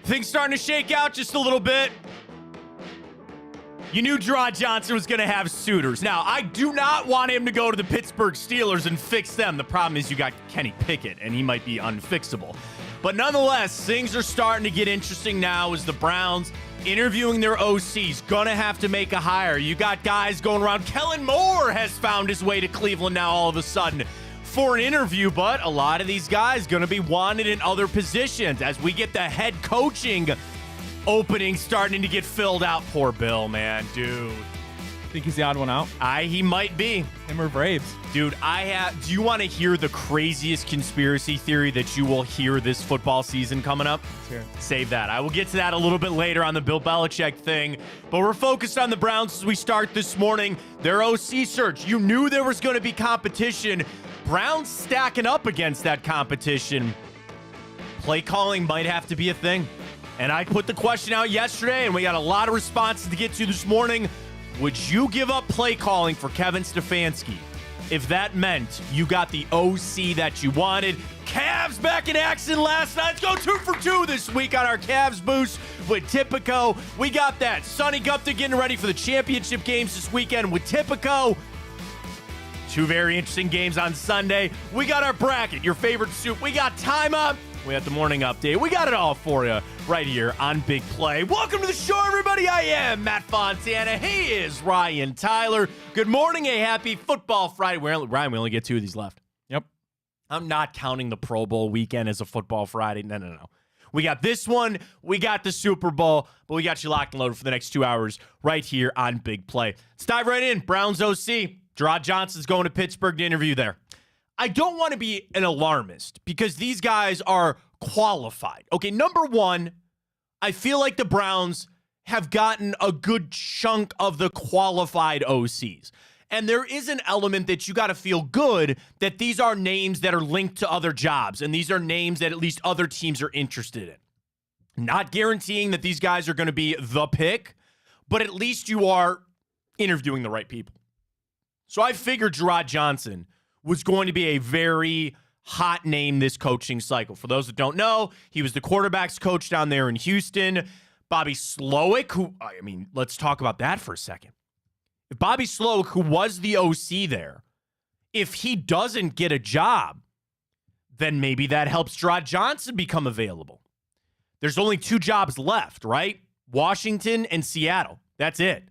Things starting to shake out just a little bit. You knew Draw Johnson was going to have suitors. Now, I do not want him to go to the Pittsburgh Steelers and fix them. The problem is you got Kenny Pickett, and he might be unfixable. But nonetheless, things are starting to get interesting now as the Browns interviewing their OCs. Going to have to make a hire. You got guys going around. Kellen Moore has found his way to Cleveland now all of a sudden for an interview, but a lot of these guys going to be wanted in other positions as we get the head coaching opening starting to get filled out. Poor Bill, man, dude. Think he's the odd one out? He might be. Him or Braves? Dude, do you want to hear the craziest conspiracy theory that you will hear this football season coming up? Let's hear it. Save that. I will get to that a little bit later on the Bill Belichick thing, but we're focused on the Browns as we start this morning. Their OC search. You knew there was going to be competition. Browns stacking up against that competition. Play calling might have to be a thing. And I put the question out yesterday, and we got a lot of responses to get to this morning. Would you give up play calling for Kevin Stefanski if that meant you got the OC that you wanted? Cavs back in action last night. Let's go 2 for 2 this week on our Cavs boost with Tipico. We got that. Sonny Gupta getting ready for the championship games this weekend with Tipico. 2 very interesting games on Sunday. We got our bracket, your favorite soup. We got time up. We got the morning update. We got it all for you right here on Big Play. Welcome to the show, everybody. I am Matt Fontana. He is Ryan Tyler. Good morning. A happy football Friday. Ryan, we only get 2 of these left. Yep. I'm not counting the Pro Bowl weekend as a football Friday. No. We got this one. We got the Super Bowl, but we got you locked and loaded for the next 2 hours right here on Big Play. Let's dive right in. Browns OC. Draw Johnson's going to Pittsburgh to interview there. I don't want to be an alarmist because these guys are qualified. Okay, number one, I feel like the Browns have gotten a good chunk of the qualified OCs. And there is an element that you got to feel good that these are names that are linked to other jobs, and these are names that at least other teams are interested in. Not guaranteeing that these guys are going to be the pick, but at least you are interviewing the right people. So I figured Gerard Johnson was going to be a very hot name this coaching cycle. For those that don't know, he was the quarterbacks coach down there in Houston. Bobby Slowick, let's talk about that for a second. If Bobby Slowick, who was the OC there, if he doesn't get a job, then maybe that helps Gerard Johnson become available. There's only 2 jobs left, right? Washington and Seattle. That's it.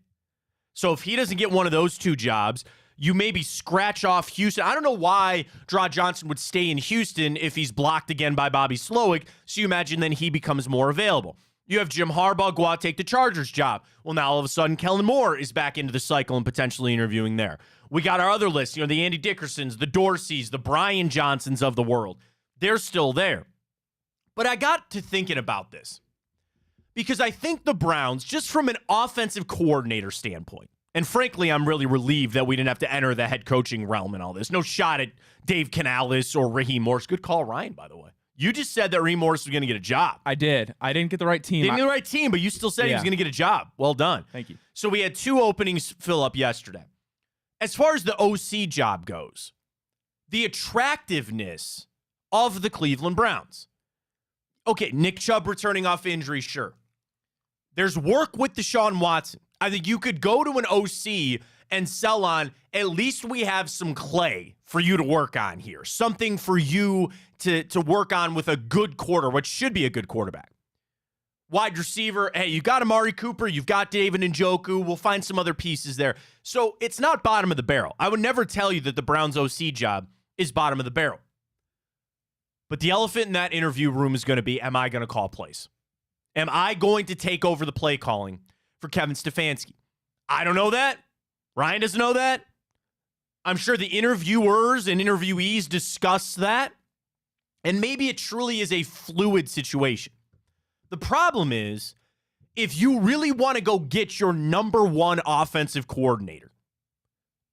So if he doesn't get one of those 2 jobs, you maybe scratch off Houston. I don't know why Gerard Johnson would stay in Houston if he's blocked again by Bobby Slowick, so you imagine then he becomes more available. You have Jim Harbaugh go out, take the Chargers job. Well, now all of a sudden, Kellen Moore is back into the cycle and potentially interviewing there. We got our other list, the Andy Dickersons, the Dorseys, the Brian Johnsons of the world. They're still there. But I got to thinking about this because I think the Browns, just from an offensive coordinator standpoint, and frankly, I'm really relieved that we didn't have to enter the head coaching realm in all this. No shot at Dave Canales or Raheem Morris. Good call, Ryan, by the way. You just said that Raheem Morris was going to get a job. I did. I didn't get the right team. Didn't get the right team, but you still said he was going to get a job. Well done. Thank you. So we had 2 openings fill up yesterday. As far as the OC job goes, the attractiveness of the Cleveland Browns. Okay, Nick Chubb returning off injury, sure. There's work with Deshaun Watson. I think you could go to an OC and sell on, at least we have some clay for you to work on here. Something for you to work on with a good what should be a good quarterback. Wide receiver, hey, you got Amari Cooper, you've got David Njoku, we'll find some other pieces there. So it's not bottom of the barrel. I would never tell you that the Browns OC job is bottom of the barrel. But the elephant in that interview room is going to be, am I going to call plays? Am I going to take over the play calling for Kevin Stefanski? I don't know that. Ryan doesn't know that. I'm sure the interviewers and interviewees discuss that. And maybe it truly is a fluid situation. The problem is, if you really want to go get your number 1 offensive coordinator,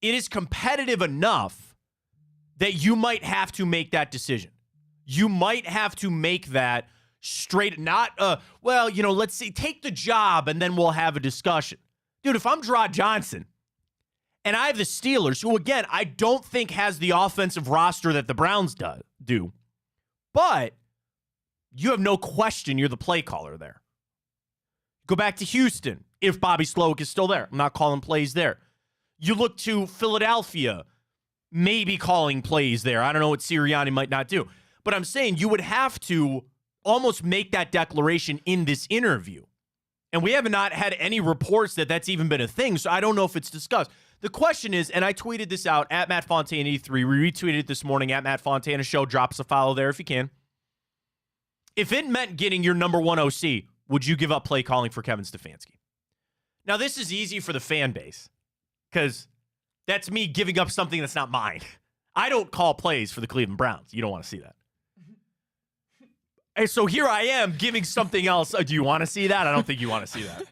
it is competitive enough that you might have to make that decision. You might have to make that straight, not, let's see, take the job and then we'll have a discussion. Dude, if I'm Gerard Johnson and I have the Steelers, who, again, I don't think has the offensive roster that the Browns do, but you have no question you're the play caller there. Go back to Houston, if Bobby Slowick is still there. I'm not calling plays there. You look to Philadelphia, maybe calling plays there. I don't know what Sirianni might not do. But I'm saying you would have to almost make that declaration in this interview. And we have not had any reports that that's even been a thing, so I don't know if it's discussed. The question is, and I tweeted this out at Matt Fontana 83. We retweeted it this morning at Matt Fontana Show. Drop us a follow there if you can. If it meant getting your number one OC, would you give up play calling for Kevin Stefanski? Now, this is easy for the fan base because that's me giving up something that's not mine. I don't call plays for the Cleveland Browns. You don't want to see that. And so here I am giving something else. Do you want to see that? I don't think you want to see that.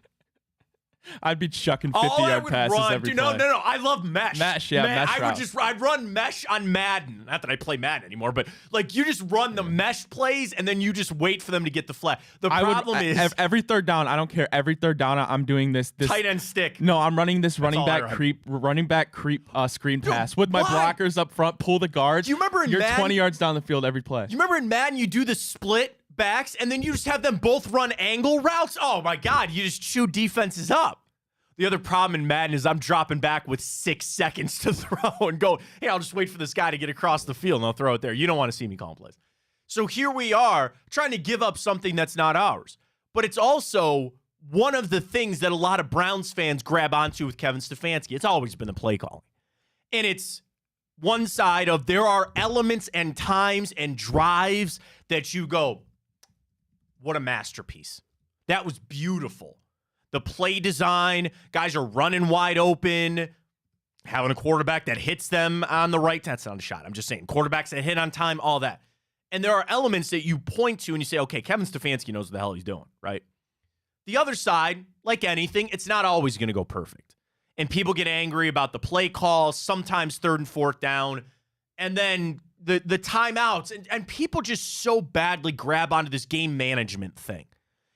I'd be chucking 50-yard passes every play. No. I love mesh. Mesh routes. I'd run mesh on Madden. Not that I play Madden anymore, but like you just run the mesh plays and then you just wait for them to get the flat. The problem is every third down. I don't care. Every third down, I'm doing this tight end stick. No, I'm running this running back creep screen pass with my blockers up front. Pull the guards. Do you remember you're 20 yards down the field every play? You remember in Madden you do the split backs and then you just have them both run angle routes? Oh my God, you just chew defenses up. The other problem in Madden is I'm dropping back with 6 seconds to throw and go, hey, I'll just wait for this guy to get across the field and I'll throw it there. You don't want to see me calling plays. So here we are trying to give up something that's not ours. But it's also one of the things that a lot of Browns fans grab onto with Kevin Stefanski. It's always been the play calling. And it's one side of there are elements and times and drives that you go, what a masterpiece. That was beautiful. The play design, guys are running wide open, having a quarterback that hits them on the right. That's not a shot. I'm just saying quarterbacks that hit on time, all that. And there are elements that you point to and you say, okay, Kevin Stefanski knows what the hell he's doing, right? The other side, like anything, it's not always going to go perfect. And people get angry about the play calls, sometimes third and fourth down, and then the timeouts. And people just so badly grab onto this game management thing.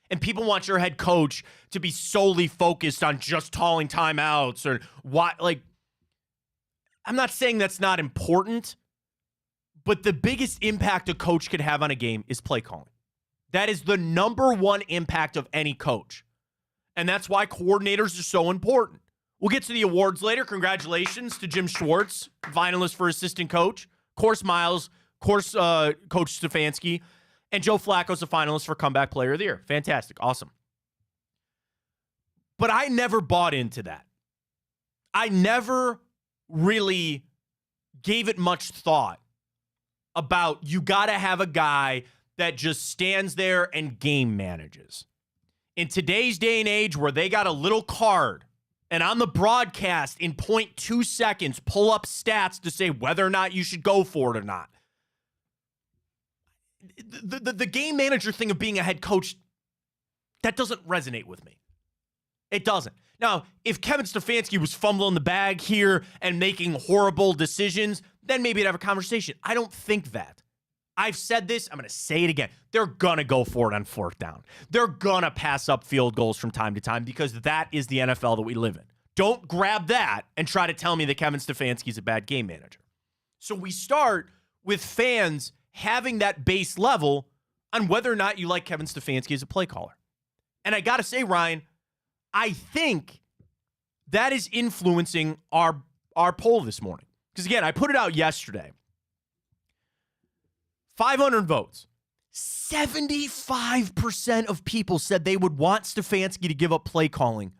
And people want your head coach to be solely focused on just calling timeouts or what. Like, I'm not saying that's not important, but the biggest impact a coach could have on a game is play calling. That is the number one impact of any coach. And that's why coordinators are so important. We'll get to the awards later. Congratulations to Jim Schwartz, finalist for assistant coach. Course Miles, Coach Stefanski. And Joe Flacco's a finalist for Comeback Player of the Year. Fantastic. Awesome. But I never bought into that. I never really gave it much thought about you got to have a guy that just stands there and game manages. In today's day and age where they got a little card and on the broadcast in 0.2 seconds pull up stats to say whether or not you should go for it or not. The game manager thing of being a head coach, that doesn't resonate with me. It doesn't. Now, if Kevin Stefanski was fumbling the bag here and making horrible decisions, then maybe I'd have a conversation. I don't think that. I've said this. I'm going to say it again. They're going to go for it on fourth down. They're going to pass up field goals from time to time because that is the NFL that we live in. Don't grab that and try to tell me that Kevin Stefanski is a bad game manager. So we start with fans having that base level on whether or not you like Kevin Stefanski as a play caller. And I got to say, Ryan, I think that is influencing our poll this morning. Because, again, I put it out yesterday. 500 votes. 75% of people said they would want Stefanski to give up play calling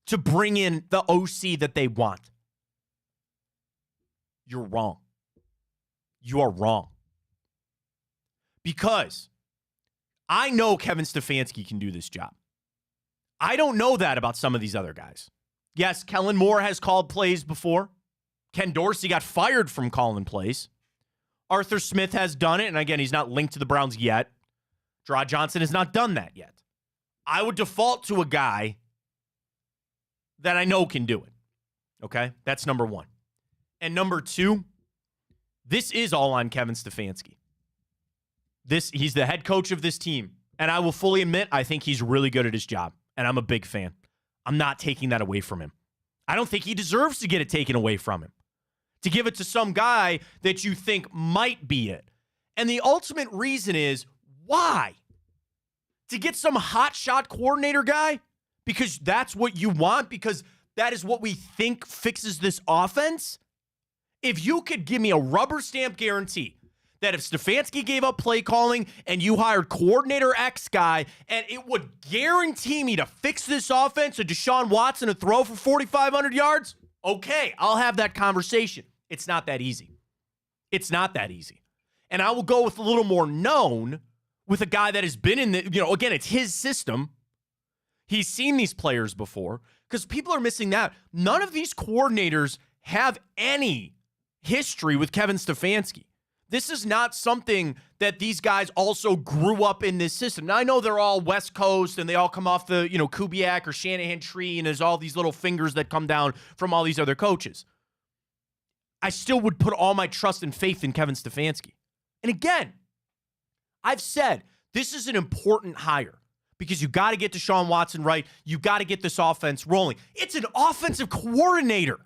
to bring in the OC that they want. You're wrong. You are wrong. Because I know Kevin Stefanski can do this job. I don't know that about some of these other guys. Yes, Kellen Moore has called plays before. Ken Dorsey got fired from calling plays. Arthur Smith has done it, and again, he's not linked to the Browns yet. Draw Johnson has not done that yet. I would default to a guy that I know can do it. Okay? That's number one. And number two, this is all on Kevin Stefanski. He's the head coach of this team. And I will fully admit, I think he's really good at his job. And I'm a big fan. I'm not taking that away from him. I don't think he deserves to get it taken away from him. To give it to some guy that you think might be it. And the ultimate reason is, Why? To get some hotshot coordinator guy? Because that's what you want? Because that is what we think fixes this offense? If you could give me a rubber stamp guarantee that if Stefanski gave up play calling and you hired coordinator X guy, and it would guarantee me to fix this offense and Deshaun Watson to throw for 4,500 yards, okay, I'll have that conversation. It's not that easy. It's not that easy. And I will go with a little more known with a guy that has been in the, again, it's his system. He's seen these players before, because people are missing that. None of these coordinators have any history with Kevin Stefanski. This is not something that these guys also grew up in this system. Now, I know they're all West Coast and they all come off the, Kubiak or Shanahan tree, and there's all these little fingers that come down from all these other coaches. I still would put all my trust and faith in Kevin Stefanski. And again, I've said this is an important hire because you got to get Deshaun Watson right. You got to get this offense rolling. It's an offensive coordinator.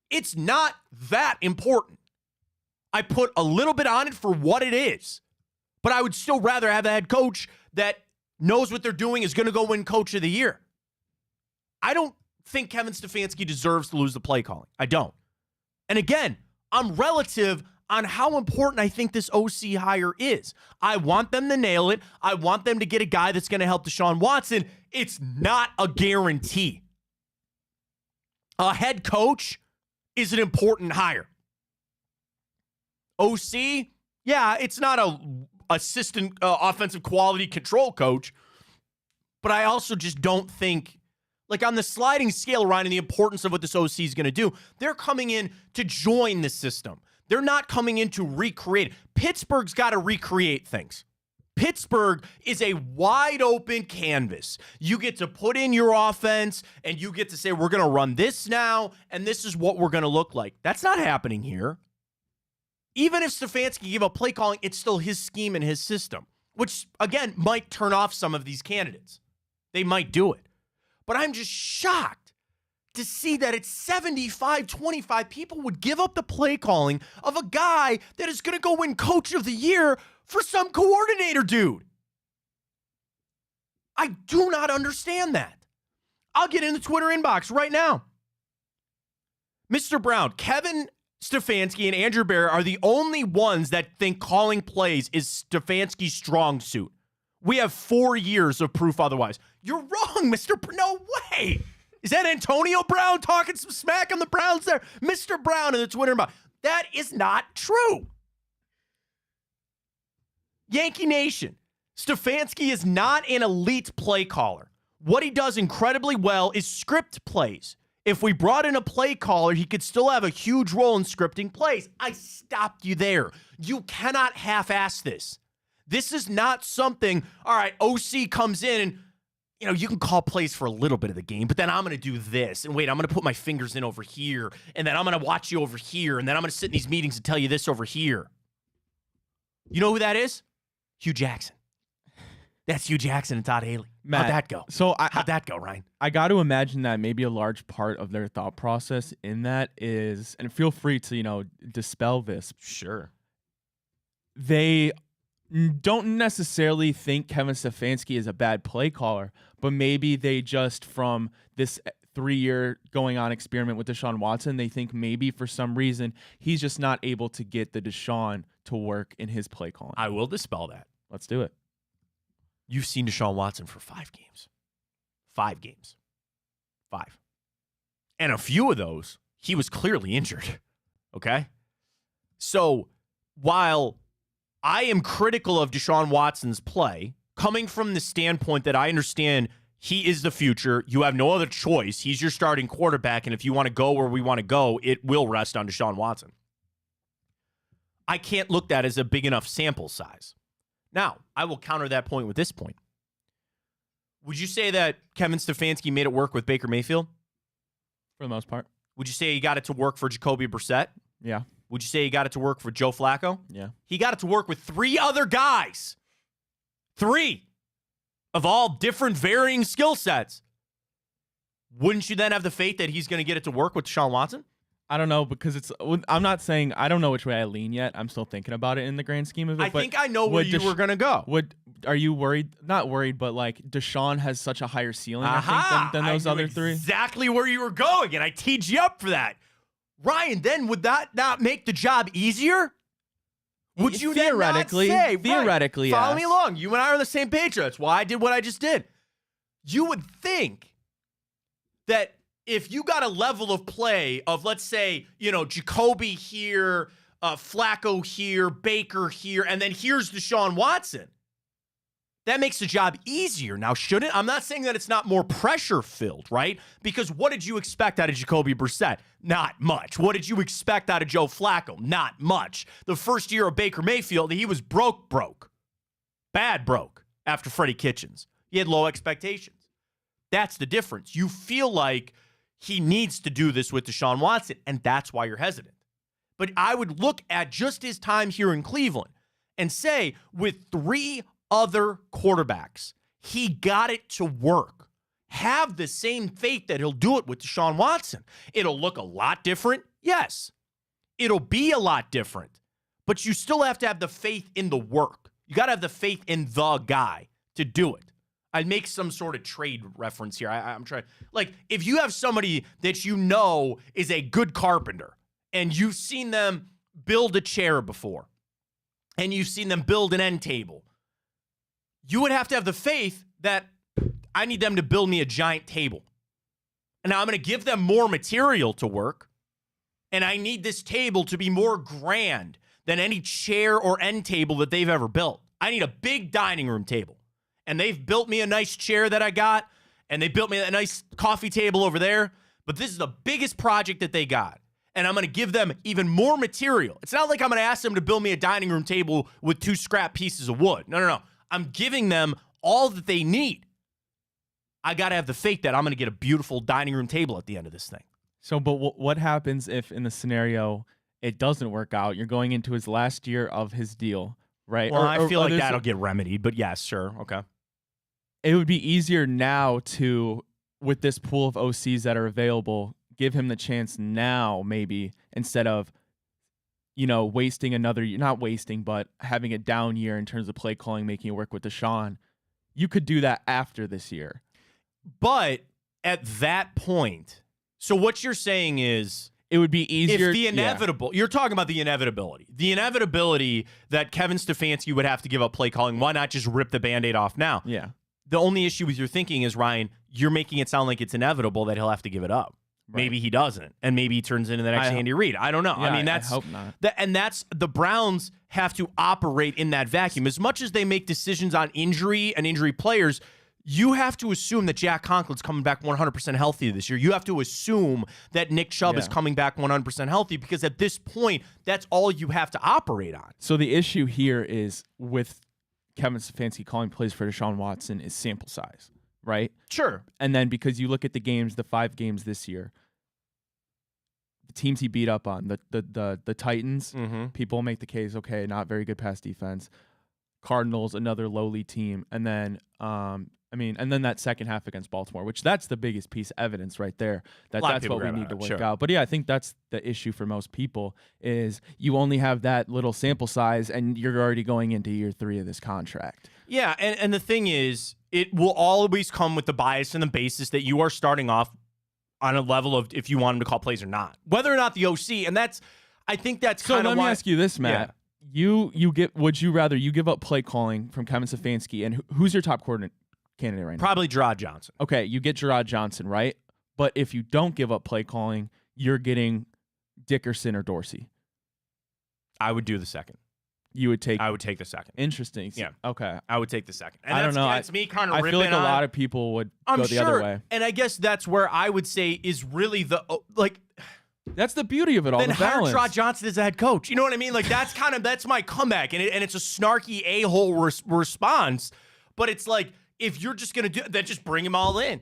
It's not that important. I put a little bit on it for what it is, but I would still rather have a head coach that knows what they're doing, is going to go win Coach of the Year. I don't think Kevin Stefanski deserves to lose the play calling. I don't. And again, I'm relative on how important I think this OC hire is. I want them to nail it. I want them to get a guy that's going to help Deshaun Watson. It's not a guarantee. A head coach is an important hire. OC, yeah, it's not a assistant offensive quality control coach, but I also just don't think, like on the sliding scale, Ryan, and the importance of what this OC is going to do, they're coming in to join the system. They're not coming in to recreate. Pittsburgh's got to recreate things. Pittsburgh is a wide open canvas. You get to put in your offense and you get to say, we're going to run this now, and this is what we're going to look like. That's not happening here. Even if Stefanski gave up play calling, it's still his scheme and his system, which, again, might turn off some of these candidates. They might do it. But I'm just shocked to see that it's 75-25 people would give up the play calling of a guy that is going to go win Coach of the Year for some coordinator dude. I do not understand that. I'll get in the Twitter inbox right now. Mr. Brown, Kevin Stefanski and Andrew Bear are the only ones that think calling plays is Stefanski's strong suit. We have 4 years of proof otherwise. You're wrong, Mr. No way. Is that Antonio Brown talking some smack on the Browns there? Mr. Brown in the Twitter inbox. That is not true. Yankee Nation, Stefanski is not an elite play caller. What he does incredibly well is script plays. If we brought in a play caller, he could still have a huge role in scripting plays. I stopped you there. You cannot half-ass this. This is not something, all right, OC comes in and, you can call plays for a little bit of the game, but then I'm going to do this. And wait, I'm going to put my fingers in over here. And then I'm going to watch you over here. And then I'm going to sit in these meetings and tell you this over here. You know who that is? Hugh Jackson. That's Hugh Jackson and Todd Haley. Matt, how'd that go? How'd that go, Ryan? I got to imagine that maybe a large part of their thought process in that is, and feel free to, dispel this. Sure. They don't necessarily think Kevin Stefanski is a bad play caller, but maybe they just, from this 3-year going on experiment with Deshaun Watson, they think maybe for some reason he's just not able to get the Deshaun to work in his play calling. I will dispel that. Let's do it. You've seen Deshaun Watson for 5 games. 5 games. 5. And a few of those, he was clearly injured. Okay? So, while I am critical of Deshaun Watson's play, coming from the standpoint that I understand he is the future, you have no other choice. He's your starting quarterback, and if you want to go where we want to go, it will rest on Deshaun Watson. I can't look at that as a big enough sample size. Now, I will counter that point with this point. Would you say that Kevin Stefanski made it work with Baker Mayfield? For the most part. Would you say he got it to work for Jacoby Brissett? Yeah. Would you say he got it to work for Joe Flacco? Yeah. He got it to work with 3 other guys. 3 of all different varying skill sets. Wouldn't you then have the faith that he's going to get it to work with Deshaun Watson? I don't know because I'm not saying I don't know which way I lean yet. I'm still thinking about it in the grand scheme of it. I think I know where you were going to go. Are you worried? Not worried, but like Deshaun has such a higher ceiling, I think, than those other three. Exactly where you were going, and I teed you up for that. Ryan, then would that not make the job easier? Would you theoretically not say, theoretically, Follow yes. me along. You and I are on the same page. That's why I did what I just did. You would think that if you got a level of play of, let's say, Jacoby here, Flacco here, Baker here, and then here's Deshaun Watson, that makes the job easier. Now, shouldn't? I'm not saying that it's not more pressure-filled, right? Because what did you expect out of Jacoby Brissett? Not much. What did you expect out of Joe Flacco? Not much. The first year of Baker Mayfield, he was broke. Bad broke after Freddie Kitchens. He had low expectations. That's the difference. You feel like he needs to do this with Deshaun Watson, and that's why you're hesitant. But I would look at just his time here in Cleveland and say, with 3 other quarterbacks, he got it to work. Have the same faith that he'll do it with Deshaun Watson. It'll look a lot different, yes. It'll be a lot different, but you still have to have the faith in the work. You got to have the faith in the guy to do it. I'd make some sort of trade reference here. I'm trying, like, if you have somebody that you know is a good carpenter and you've seen them build a chair before and you've seen them build an end table, you would have to have the faith that I need them to build me a giant table. And now I'm going to give them more material to work, and I need this table to be more grand than any chair or end table that they've ever built. I need a big dining room table. And they've built me a nice chair that I got, and they built me a nice coffee table over there. But this is the biggest project that they got. And I'm going to give them even more material. It's not like I'm going to ask them to build me a dining room table with 2 scrap pieces of wood. No. I'm giving them all that they need. I got to have the faith that I'm going to get a beautiful dining room table at the end of this thing. So, but what happens if in the scenario it doesn't work out? You're going into his last year of his deal, right? Well, I feel like that'll get remedied, but yes, sure. Okay. It would be easier now to, with this pool of OCs that are available, give him the chance now, maybe, instead of, wasting another year, not wasting, but having a down year in terms of play calling, making it work with Deshaun. You could do that after this year. But at that point, so what you're saying is, it would be easier. If the inevitable, you're talking about the inevitability that Kevin Stefanski would have to give up play calling. Why not just rip the Band-Aid off now? Yeah. The only issue with your thinking is, Ryan, you're making it sound like it's inevitable that he'll have to give it up. Right. Maybe he doesn't, and maybe he turns into the next Andy Reid. I don't know. Yeah, I mean, I hope not. That's the Browns have to operate in that vacuum. As much as they make decisions on injury and injury players, you have to assume that Jack Conklin's coming back 100% healthy this year. You have to assume that Nick Chubb is coming back 100% healthy, because at this point, that's all you have to operate on. So the issue here is with Kevin Stefanski calling plays for Deshaun Watson is sample size, right? Sure. And then because you look at the 5 games this year, the teams he beat up on, the Titans, people make the case, okay, not very good pass defense. Cardinals, another lowly team, and then and then that second half against Baltimore, which that's the biggest piece of evidence right there. That's what we need to work out. But yeah, I think that's the issue for most people is you only have that little sample size and you're already going into year 3 of this contract. Yeah, and the thing is, it will always come with the bias and the basis that you are starting off on a level of if you want him to call plays or not. Whether or not the OC, and I think that's kind of why. So let me ask you this, Matt. Yeah. Would you rather you give up play calling from Kevin Stefanski, and who's your top coordinator candidate right now? Probably Gerard Johnson. Okay, you get Gerard Johnson, right? But if you don't give up play calling, you're getting Dickerson or Dorsey. I would do the second. I would take the second. Interesting. Yeah. Okay. I would take the second. And I don't know. That's me kind of ripping I feel like on. a lot of people would go the other way. And I guess that's where I would say is really that's the beauty of it all. Then the hire balance. Gerard Johnson as a head coach. You know what I mean? Like that's my comeback, and it's a snarky a-hole response. But it's like, if you're just gonna do that, just bring him all in.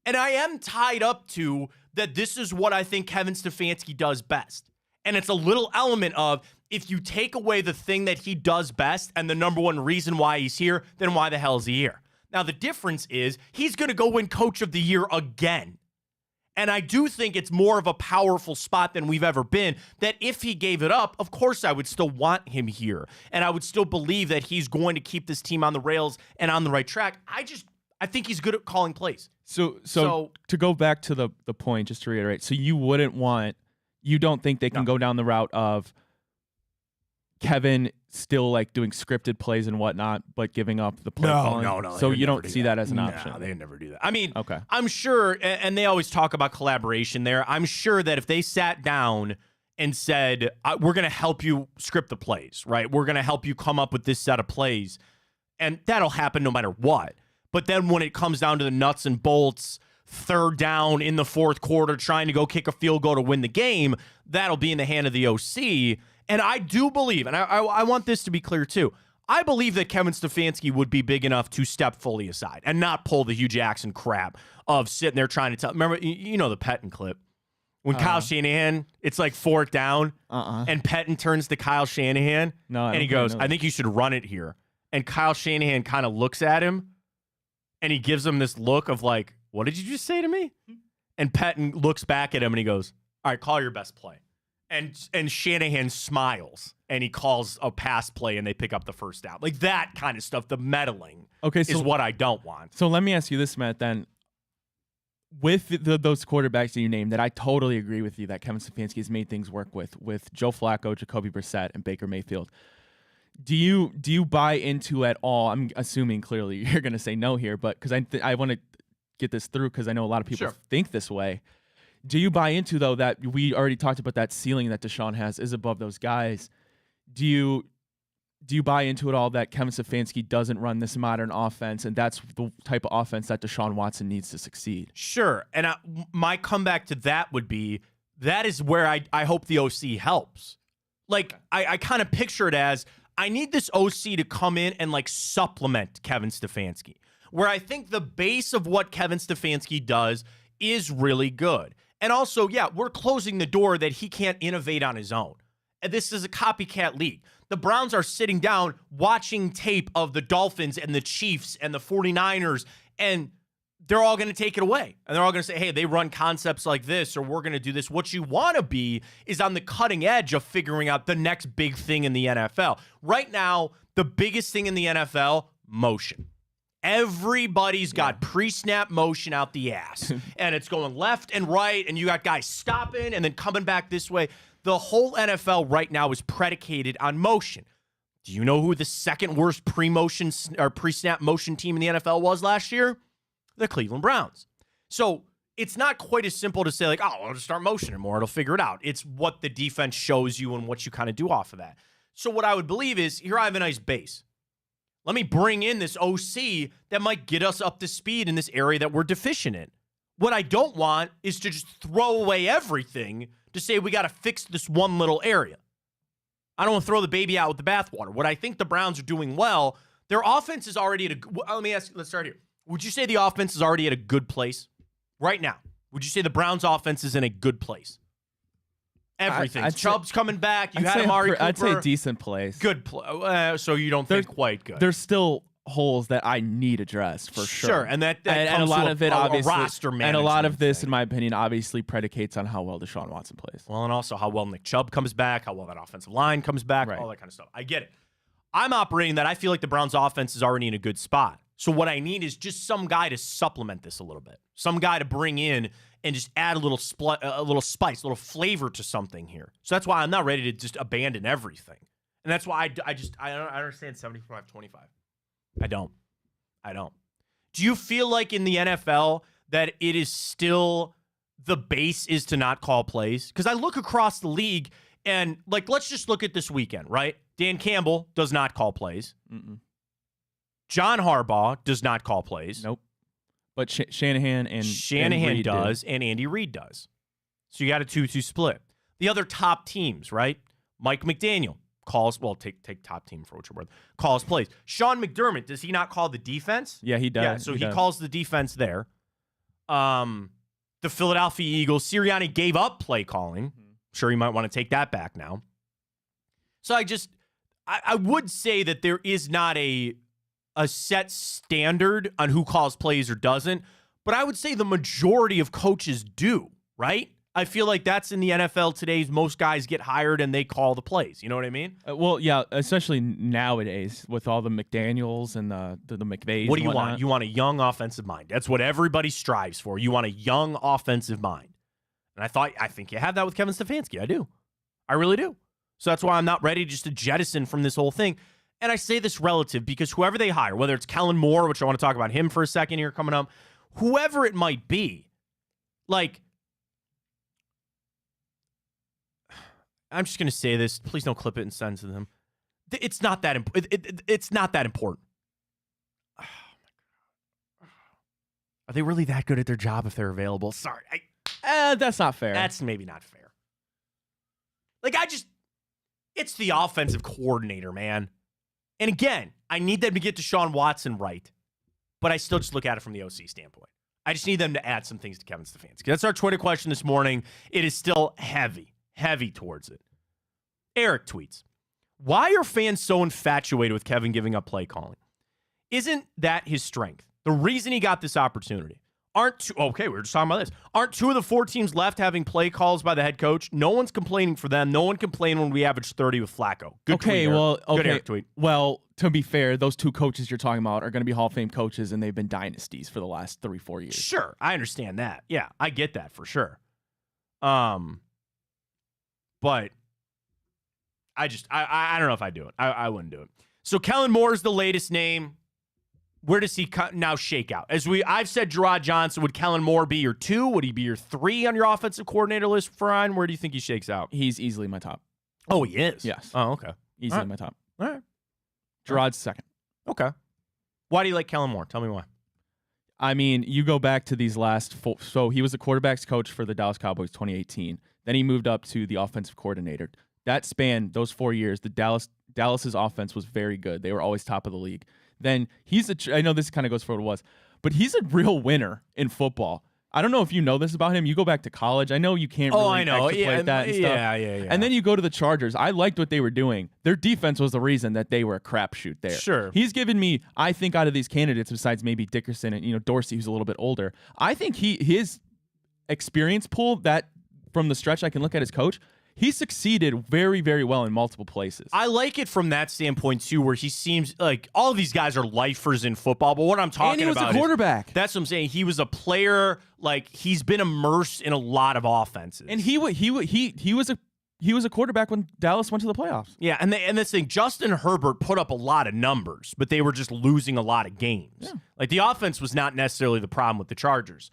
And I am tied up to that. This is what I think Kevin Stefanski does best, and it's a little element of, if you take away the thing that he does best and the number one reason why he's here, then why the hell is he here? Now, the difference is he's going to go win Coach of the Year again. And I do think it's more of a powerful spot than we've ever been, that if he gave it up, of course I would still want him here. And I would still believe that he's going to keep this team on the rails and on the right track. I think he's good at calling plays. So to go back to the point, just to reiterate, so you don't think they can go down the route of Kevin still like doing scripted plays and whatnot, but giving up the play calling? No. So you don't see that as an option? No, they would never do that. I mean, okay. I'm sure, and they always talk about collaboration there. I'm sure that if they sat down and said, we're going to help you script the plays, right? We're going to help you come up with this set of plays, and that'll happen no matter what. But then when it comes down to the nuts and bolts, third down in the fourth quarter, trying to go kick a field goal to win the game, that'll be in the hand of the OC. And I do believe, and I want this to be clear too, I believe that Kevin Stefanski would be big enough to step fully aside and not pull the Hugh Jackson crap of sitting there trying to tell. Remember, you know the Pettin clip? When Kyle Shanahan, it's like fourth down, and Pettin turns to Kyle Shanahan, and he goes, I think you should run it here. And Kyle Shanahan kind of looks at him, and he gives him this look of like, what did you just say to me? And Pettin looks back at him, and he goes, all right, call your best play. And Shanahan smiles, and he calls a pass play, and they pick up the first down. Like that kind of stuff, the meddling is what I don't want. So let me ask you this, Matt, then. With those quarterbacks that you named, that I totally agree with you that Kevin Stefanski has made things work with Joe Flacco, Jacoby Brissett, and Baker Mayfield. Do you buy into at all? I'm assuming clearly you're going to say no here, but because I want to get this through because I know a lot of people think this way. Do you buy into, though, that we already talked about that ceiling that Deshaun has is above those guys? Do you buy into it all that Kevin Stefanski doesn't run this modern offense, and that's the type of offense that Deshaun Watson needs to succeed? Sure. And my comeback to that would be, that is where I hope the OC helps. Like, I kind of picture it as, I need this OC to come in and, like, supplement Kevin Stefanski, where I think the base of what Kevin Stefanski does is really good. And also, we're closing the door that he can't innovate on his own. And this is a copycat league. The Browns are sitting down watching tape of the Dolphins and the Chiefs and the 49ers, and they're all going to take it away. And they're all going to say, hey, they run concepts like this, or we're going to do this. What you want to be is on the cutting edge of figuring out the next big thing in the NFL. Right now, the biggest thing in the NFL, motion. Everybody's got pre-snap motion out the ass, and it's going left and right, and you got guys stopping and then coming back this way. The whole NFL right now is predicated on motion. Do you know who the second worst pre-motion or pre-snap motion team in the NFL was last year? The Cleveland Browns. So it's not quite as simple to say like, oh, I'll just start motioning more. It'll figure it out. It's what the defense shows you and what you kind of do off of that. So what I would believe is, here I have a nice base. Let me bring in this OC that might get us up to speed in this area that we're deficient in. What I don't want is to just throw away everything to say we got to fix this one little area. I don't want to throw the baby out with the bathwater. What I think the Browns are doing well, their offense is already at let's start here. Would you say the offense is already at a good place right now? Would you say the Browns offense is in a good place? Everything. Chubb's coming back. You had Amari Cooper. I'd say decent place. Good play. So you don't think quite good. There's still holes that I need addressed for sure. Sure, and that comes a lot of it, obviously, roster management. And a lot of this, in my opinion, obviously predicates on how well Deshaun Watson plays. Well, and also how well Nick Chubb comes back, how well that offensive line comes back, all that kind of stuff. I get it. I'm operating that I feel like the Browns' offense is already in a good spot. So what I need is just some guy to supplement this a little bit. Some guy to bring in and just add a little spice, a little flavor to something here. So that's why I'm not ready to just abandon everything. And that's why I don't understand 75-25. I don't. Do you feel like in the NFL that it is still the base is to not call plays? Because I look across the league and, like, let's just look at this weekend, right? Dan Campbell does not call plays. John Harbaugh does not call plays. Nope. But Shanahan Reed does, and Andy Reid does. So you got a 2-2 split. The other top teams, right? Mike McDaniel calls, well, take top team for what you're worth, calls plays. Sean McDermott, does he not call the defense? Yeah, he does. Yeah, so he calls the defense there. The Philadelphia Eagles, Sirianni gave up play calling. Sure, you might want to take that back now. So I would say that there is not a set standard on who calls plays or doesn't, but I would say the majority of coaches do, right? I feel like that's in the NFL today. Most guys get hired and they call the plays. You know what I mean? Well, yeah, especially nowadays with all the McDaniels and the McVays. What do you and whatnot. want? You want a young offensive mind. That's what everybody strives for. You want a young offensive mind. And I think you have that with Kevin Stefanski. I do. I really do. So that's why I'm not ready just to jettison from this whole thing. And I say this relative because whoever they hire, whether it's Kellen Moore, which I want to talk about him for a second here coming up, whoever it might be, like, I'm just going to say this. Please don't clip it and send it to them. It's not that it's not that important. Oh my God. Are they really that good at their job if they're available? Sorry. That's not fair. That's maybe not fair. Like, it's the offensive coordinator, man. And again, I need them to get Deshaun Watson right, but I still just look at it from the OC standpoint. I just need them to add some things to Kevin Stefanski. That's our Twitter question this morning. It is still heavy towards it. Eric tweets, why are fans so infatuated with Kevin giving up play calling? Isn't that his strength? The reason he got this opportunity. We were just talking about this. Aren't 2 of the 4 teams left having play calls by the head coach? No one's complaining for them. No one complained when we averaged 30 with Flacco. Good tweet, Eric. Good Eric tweet. Well, to be fair, those 2 coaches you're talking about are going to be Hall of Fame coaches, and they've been dynasties for the last 3-4 years. Sure, I understand that. Yeah, I get that for sure. But I don't know if I'd do it. I wouldn't do it. So Kellen Moore is the latest name. Where does he now shake out? I've said Gerard Johnson. Would Kellen Moore be your 2? Would he be your 3 on your offensive coordinator list, Brian? Where do you think he shakes out? He's easily my top. Oh, he is? Yes. Oh, okay. Easily my top. All right. Gerard's second. Okay. Why do you like Kellen Moore? Tell me why. I mean, you go back to these last 4. So he was the quarterback's coach for the Dallas Cowboys 2018. Then he moved up to the offensive coordinator. That span, those 4 years, Dallas's offense was very good. They were always top of the league. Then I know this kind of goes for what it was, but he's a real winner in football. I don't know if you know this about him. You go back to college. I know you can't really extrapolate that and stuff. Yeah. And then you go to the Chargers. I liked what they were doing. Their defense was the reason that they were a crapshoot there. Sure. He's given me, I think, out of these candidates, besides maybe Dickerson and Dorsey, who's a little bit older, I think his experience pool, that from the stretch I can look at his coach, he succeeded very, very well in multiple places. I like it from that standpoint, too, where he seems like all of these guys are lifers in football. But what I'm talking about and he was a quarterback. That's what I'm saying. He was a player. Like, he's been immersed in a lot of offenses. And he was a quarterback when Dallas went to the playoffs. Yeah, and this thing, Justin Herbert put up a lot of numbers, but they were just losing a lot of games. Yeah. Like, the offense was not necessarily the problem with the Chargers.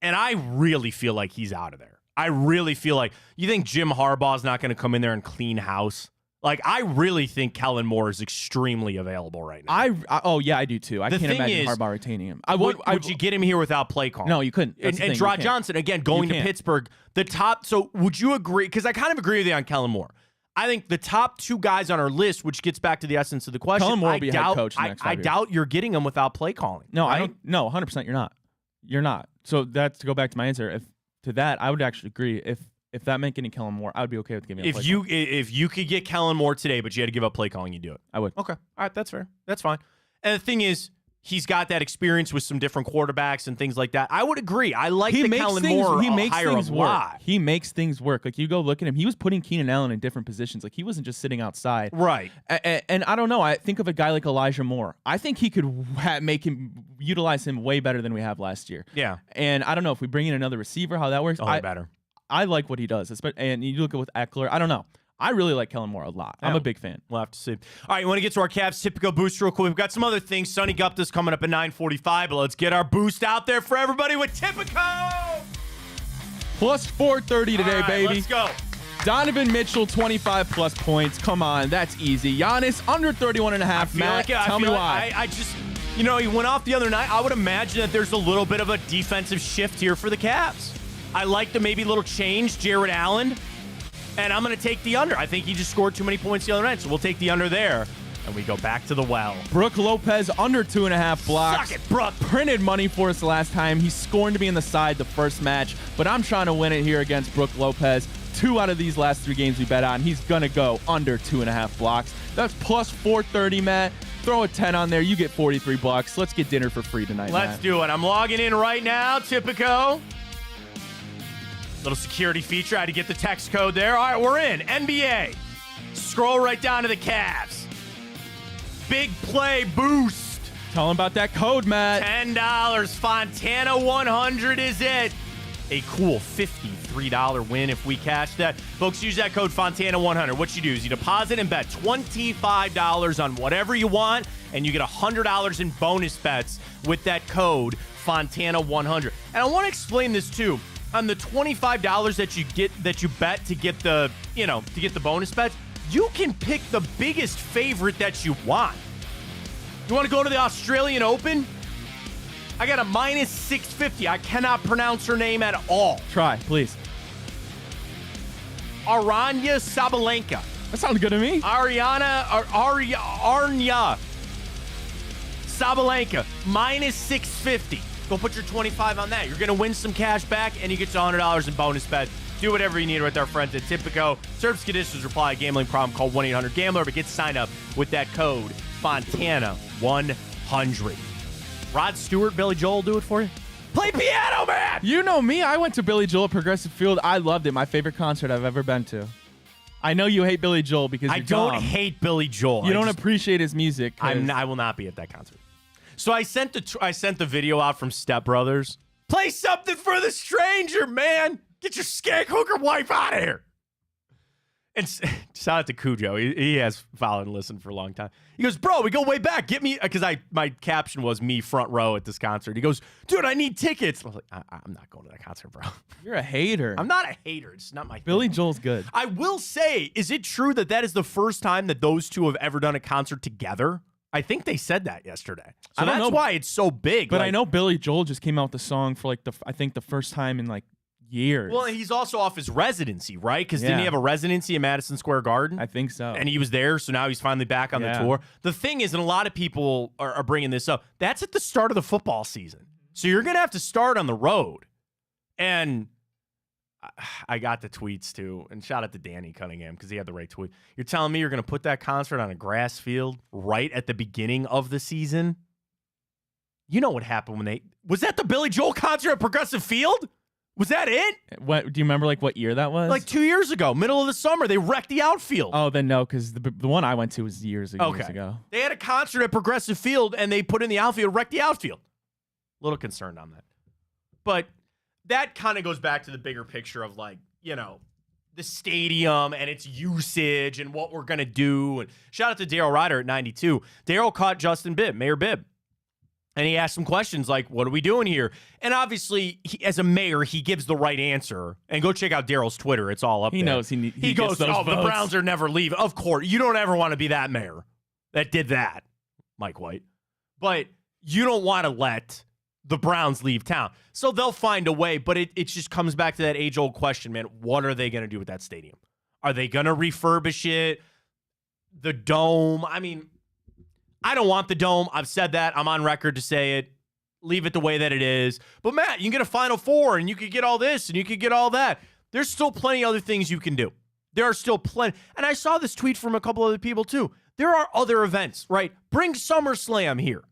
And I really feel like he's out of there. I really feel like, you think Jim Harbaugh's not going to come in there and clean house? Like, I really think Kellen Moore is extremely available right now. I do too. I can't imagine Harbaugh retaining him. Would you get him here without play calling? No, you couldn't. And Gerard Johnson, again, going to Pittsburgh, the top. So would you agree? Because I kind of agree with you on Kellen Moore. I think the top 2 guys on our list, which gets back to the essence of the question, Kellen Moore will be head coach next 5 years. I doubt you're getting him without play calling. No, I don't. No, 100% you're not. You're not. So that's to go back to my answer. To that, I would actually agree. If that meant getting Kellen Moore, I would be okay with giving up play calling. If you could get Kellen Moore today, but you had to give up play calling, you do it. I would. Okay. All right, that's fair. That's fine. And the thing is, he's got that experience with some different quarterbacks and things like that. I would agree. I like the Kellen Moore hire a lot. He makes things work. Like, you go look at him. He was putting Keenan Allen in different positions. Like, he wasn't just sitting outside. Right. And I don't know. I think of a guy like Elijah Moore. I think he could utilize him way better than we have last year. Yeah. And I don't know if we bring in another receiver, how that works. Better. I like what he does. And you look at with Eckler. I don't know. I really like Kellen Moore a lot. I'm a big fan. We'll have to see. All right, you want to get to our Cavs Typico boost real quick? We've got some other things. Sonny Gupta's coming up at 9:45, but let's get our boost out there for everybody with Typico. Plus 430 today, baby. Let's go. Donovan Mitchell, 25-plus points. Come on, that's easy. Giannis, under 31.5. Matt, tell me why. I just, he went off the other night. I would imagine that there's a little bit of a defensive shift here for the Cavs. I like the maybe little change, Jared Allen, and I'm going to take the under. I think he just scored too many points the other night, so we'll take the under there, and we go back to the well. Brook Lopez, under 2.5 blocks. Suck it, Brook. Printed money for us the last time. He's scoring to be in the side the first match, but I'm trying to win it here against Brook Lopez. 2 out of these last 3 games we bet on, he's going to go under 2.5 blocks. That's plus 430, Matt. Throw a 10 on there. You get $43. Let's get dinner for free tonight. Let's Matt. do it. I'm logging in right now. Typico. Little security feature. I had to get the text code there. All right, we're in. NBA. Scroll right down to the Cavs. Big play boost. Tell them about that code, Matt. $10. Fontana 100 is it. A cool $53 win if we catch that. Folks, use that code Fontana 100. What you do is you deposit and bet $25 on whatever you want, and you get $100 in bonus bets with that code Fontana 100. And I want to explain this too. On the $25 that you bet to get the bonus bets, you can pick the biggest favorite that you want. You want to go to the Australian Open? I got a minus 650. I cannot pronounce her name at all. Try, please. Aranya Sabalenka. That sounded good to me. Arnya Sabalenka, minus 650. Go put your 25 on that. You're going to win some cash back, and you get your $100 in bonus bets. Do whatever you need with our friends at Typico. Terms, conditions, reply. Gambling problem, call 1-800-GAMBLER, but get signed up with that code Fontana100. Rod Stewart, Billy Joel do it for you? Play piano, man! You know me. I went to Billy Joel at Progressive Field. I loved it. My favorite concert I've ever been to. I know you hate Billy Joel because I don't dumb. hate Billy Joel. You don't appreciate his music. I will not be at that concert. So I sent the video out from Step Brothers. Play something for the stranger, man. Get your skank hooker wife out of here. And shout out to Cujo. He has followed and listened for a long time. He goes, bro, we go way back. Get me, because my caption was me front row at this concert. He goes, dude, I need tickets. I was like, I'm not going to that concert, bro. You're a hater. I'm not a hater. It's not my Billy thing. Joel's good. I will say, is it true that is the first time that those two have ever done a concert together? I think they said that yesterday. So I don't that's know. why it's so big. But I know Billy Joel just came out with the song for I think the first time in years. Well, he's also off his residency, right? Because didn't he have a residency in Madison Square Garden? I think so. And he was there, so now he's finally back on the tour. The thing is, and a lot of people are bringing this up, that's at the start of the football season. So you're going to have to start on the road. And I got the tweets, too. And shout out to Danny Cunningham, because he had the right tweet. You're telling me you're going to put that concert on a grass field right at the beginning of the season? You know what happened when was that the Billy Joel concert at Progressive Field? Was that it? What do you remember? What year that was? 2 years ago, middle of the summer, they wrecked the outfield. Oh, then no, because the one I went to was years ago. They had a concert at Progressive Field, and they put in the outfield, wrecked the outfield. A little concerned on that, but that kind of goes back to the bigger picture of the stadium and its usage and what we're gonna do. And shout out to Daryl Ryder at 92. Daryl caught Justin Bibb, Mayor Bibb. And he asked some questions like, what are we doing here? And obviously, as a mayor, he gives the right answer. And go check out Daryl's Twitter. It's all up there. He knows. He goes, those the votes. Browns are never leaving. Of course. You don't ever want to be that mayor that did that, Mike White. But you don't want to let the Browns leave town. So they'll find a way. But it just comes back to that age-old question, man. What are they going to do with that stadium? Are they going to refurbish it? The dome? I mean, I don't want the dome. I've said that. I'm on record to say it. Leave it the way that it is. But, Matt, you can get a Final Four, and you could get all this, and you could get all that. There's still plenty of other things you can do. There are still plenty. And I saw this tweet from a couple other people, too. There are other events, right? Bring SummerSlam here,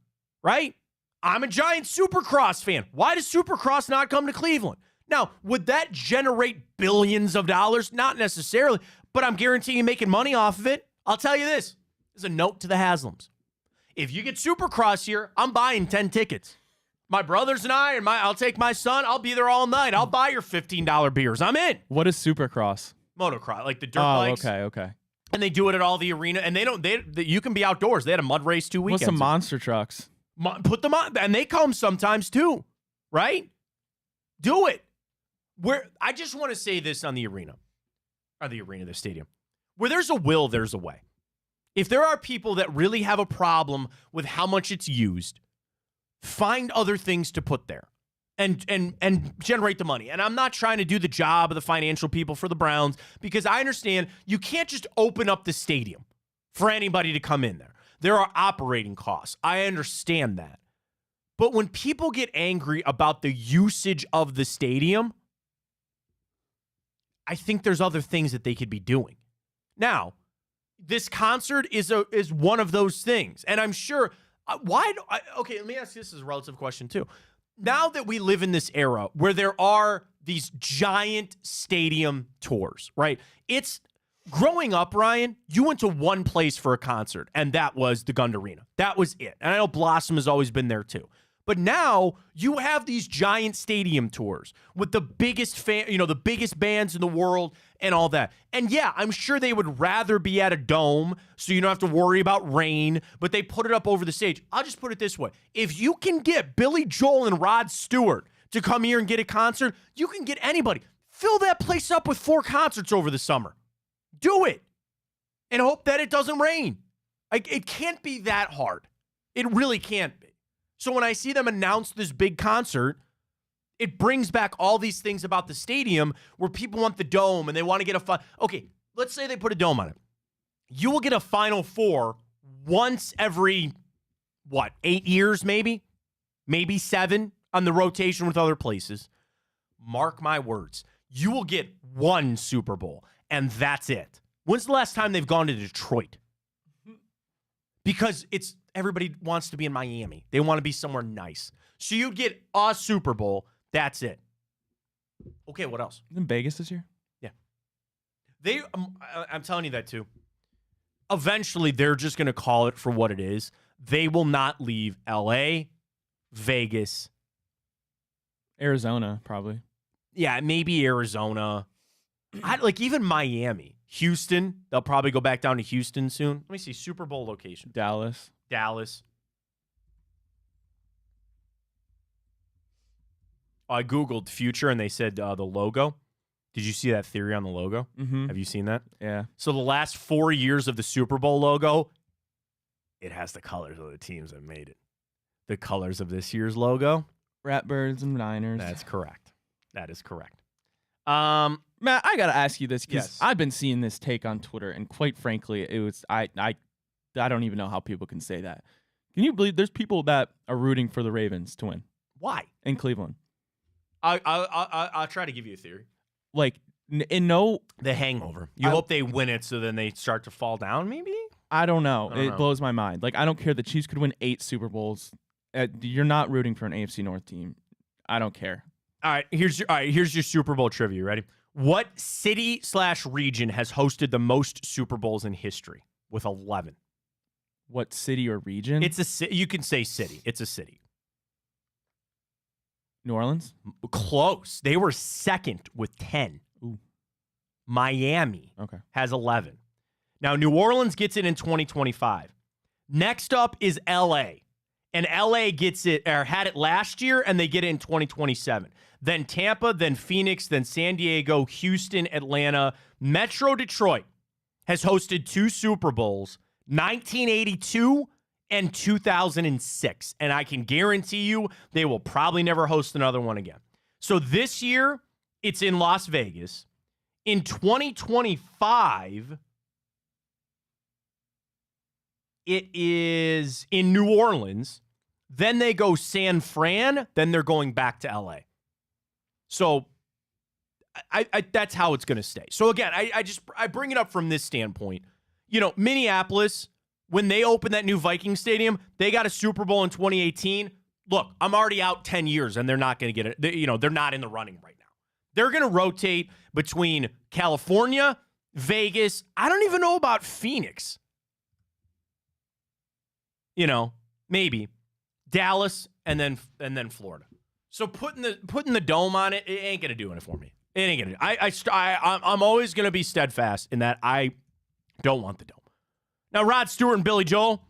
right? I'm a giant Supercross fan. Why does Supercross not come to Cleveland? Now, would that generate billions of dollars? Not necessarily, but I'm guaranteeing you making money off of it. I'll tell you this. As a note to the Haslams. If you get Supercross here, I'm buying 10 tickets. My brothers and I'll take my son. I'll be there all night. I'll buy your $15 beers. I'm in. What is Supercross? Motocross, like the dirt bikes. Okay. And they do it at all the arena. And you can be outdoors. They had a mud race 2 weekends. What's some monster trucks? Put them on. And they come sometimes too, right? Do it. I just want to say this on the stadium. Where there's a will, there's a way. If there are people that really have a problem with how much it's used, find other things to put there and generate the money. And I'm not trying to do the job of the financial people for the Browns, because I understand you can't just open up the stadium for anybody to come in there. There are operating costs. I understand that. But when people get angry about the usage of the stadium, I think there's other things that they could be doing. Now, this concert is one of those things. And I'm sure, okay, let me ask you this as a relative question too. Now that we live in this era where there are these giant stadium tours, right? It's growing up, Ryan, you went to one place for a concert, and that was the Gund Arena. That was it. And I know Blossom has always been there too. But now you have these giant stadium tours with the biggest the biggest bands in the world and all that. And yeah, I'm sure they would rather be at a dome so you don't have to worry about rain, but they put it up over the stage. I'll just put it this way. If you can get Billy Joel and Rod Stewart to come here and get a concert, you can get anybody. Fill that place up with 4 concerts over the summer. Do it. And hope that it doesn't rain. It can't be that hard. It really can't be. So when I see them announce this big concert, it brings back all these things about the stadium where people want the dome and they want to get okay, let's say they put a dome on it. You will get a Final Four once every, 8 years maybe? Maybe 7 on the rotation with other places. Mark my words. You will get 1 Super Bowl, and that's it. When's the last time they've gone to Detroit? Because everybody wants to be in Miami. They want to be somewhere nice. So you get a Super Bowl. That's it. Okay, what else? In Vegas this year? Yeah. I'm telling you that too. Eventually, they're just going to call it for what it is. They will not leave L.A., Vegas. Arizona, probably. Yeah, maybe Arizona. Even Miami. Houston, they'll probably go back down to Houston soon. Let me see, Super Bowl location. Dallas. I Googled future and they said the logo. Did you see that theory on the logo? Mm-hmm. Have you seen that? Yeah. So the last 4 years of the Super Bowl logo, it has the colors of the teams that made it. The colors of this year's logo. Ratbirds and Niners. That's correct. That is correct. Matt, I gotta ask you this because Yes. I've been seeing this take on Twitter, and quite frankly, it was I don't even know how people can say that. Can you believe there's people that are rooting for the Ravens to win Why? in Cleveland? I'll try to give you a theory. Like, the hangover. You hope they win it so then they start to fall down, maybe? I don't know. I don't know. Blows my mind. Like, I don't care. The Chiefs could win 8 Super Bowls. You're not rooting for an AFC North team. I don't care. All right, here's your Super Bowl trivia. You ready? What city/region has hosted the most Super Bowls in history with 11? What city or region? You can say city. It's a city. New Orleans? Close. They were second with 10. Ooh. Miami has 11. Now, New Orleans gets it in 2025. Next up is L.A., and L.A. gets it, or had it last year, and they get it in 2027. Then Tampa, then Phoenix, then San Diego, Houston, Atlanta. Metro Detroit has hosted 2 Super Bowls, 1982 and 2006. And I can guarantee you they will probably never host another one again. So this year, it's in Las Vegas. In 2025, it is in New Orleans. Then they go San Fran. Then they're going back to LA. So I that's how it's going to stay. So again, I bring it up from this standpoint. You know, Minneapolis, when they opened that new Viking Stadium, they got a Super Bowl in 2018. Look, I'm already out 10 years, and they're not going to get it. They're not in the running right now. They're going to rotate between California, Vegas. I don't even know about Phoenix. Maybe Dallas and then Florida. So putting the dome on it ain't gonna do it for me. It ain't gonna do. I'm always gonna be steadfast in that I don't want the dome. Now, Rod Stewart and Billy Joel,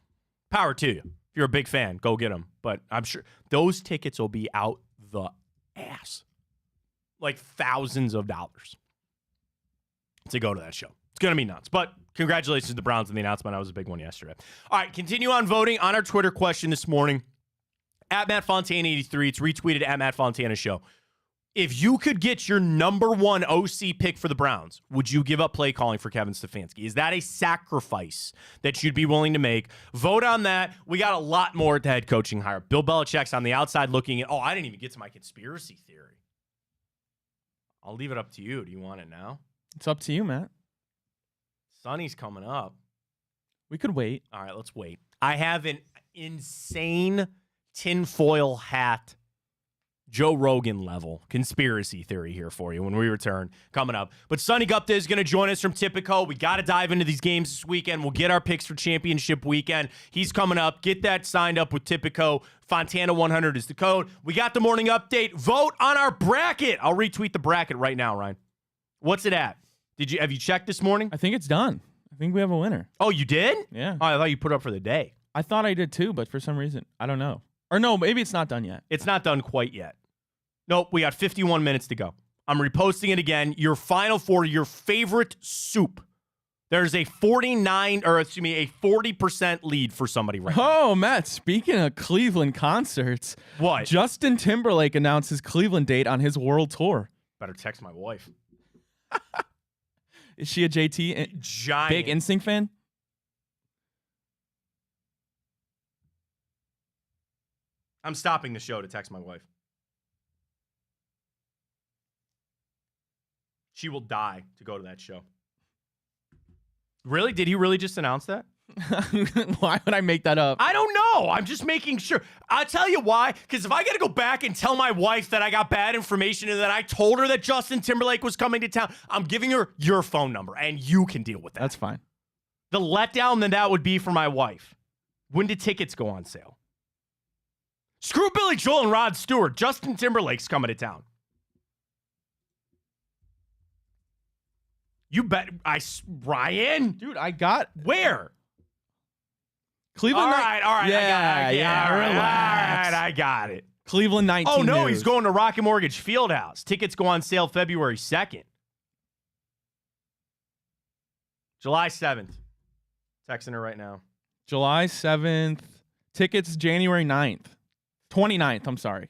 power to you. If you're a big fan, go get them. But I'm sure those tickets will be out the ass, like thousands of dollars to go to that show. It's going to be nuts. But congratulations to the Browns on the announcement. That was a big one yesterday. All right, continue on voting on our Twitter question this morning. At Matt Fontana 83. It's retweeted at Matt Fontana Show. If you could get your number 1 OC pick for the Browns, would you give up play calling for Kevin Stefanski? Is that a sacrifice that you'd be willing to make? Vote on that. We got a lot more at the head coaching hire. Bill Belichick's on the outside looking at, I didn't even get to my conspiracy theory. I'll leave it up to you. Do you want it now? It's up to you, Matt. Sonny's coming up. We could wait. All right, let's wait. I have an insane tinfoil hat, Joe Rogan level conspiracy theory here for you when we return coming up. But Sonny Gupta is going to join us from Tipico. We got to dive into these games this weekend. We'll get our picks for championship weekend. He's coming up. Get that signed up with Tipico. Fontana 100 is the code. We got the morning update. Vote on our bracket. I'll retweet the bracket right now, Ryan. What's it at? Have you checked this morning? I think it's done. I think we have a winner. Oh, you did? Yeah. Oh, I thought you put up for the day. I thought I did too, but for some reason, I don't know. Or no, maybe it's not done yet. It's not done quite yet. Nope, we got 51 minutes to go. I'm reposting it again. Your final four, your favorite soup. There's a 40% lead for somebody right now. Oh, Matt, speaking of Cleveland concerts. What? Justin Timberlake announced his Cleveland date on his world tour. Better text my wife. Is she a JT? Giant. Big NSYNC fan? I'm stopping the show to text my wife. She will die to go to that show. Really? Did he really just announce that? Why would I make that up? I don't know. I'm just making sure. I'll tell you why. Because if I got to go back and tell my wife that I got bad information and that I told her that Justin Timberlake was coming to town, I'm giving her your phone number and you can deal with that. That's fine. The letdown that would be for my wife. When did tickets go on sale? Screw Billy Joel and Rod Stewart. Justin Timberlake's coming to town. You bet. Ryan? Dude, I got... Where? Cleveland. All right. Yeah, relax. All right, I got it. Cleveland 19 Oh, no, news. he's going to Rocket Mortgage Fieldhouse. Tickets go on sale February 2nd. July 7th. Texting her right now. July 7th. Tickets January 9th. 29th, I'm sorry.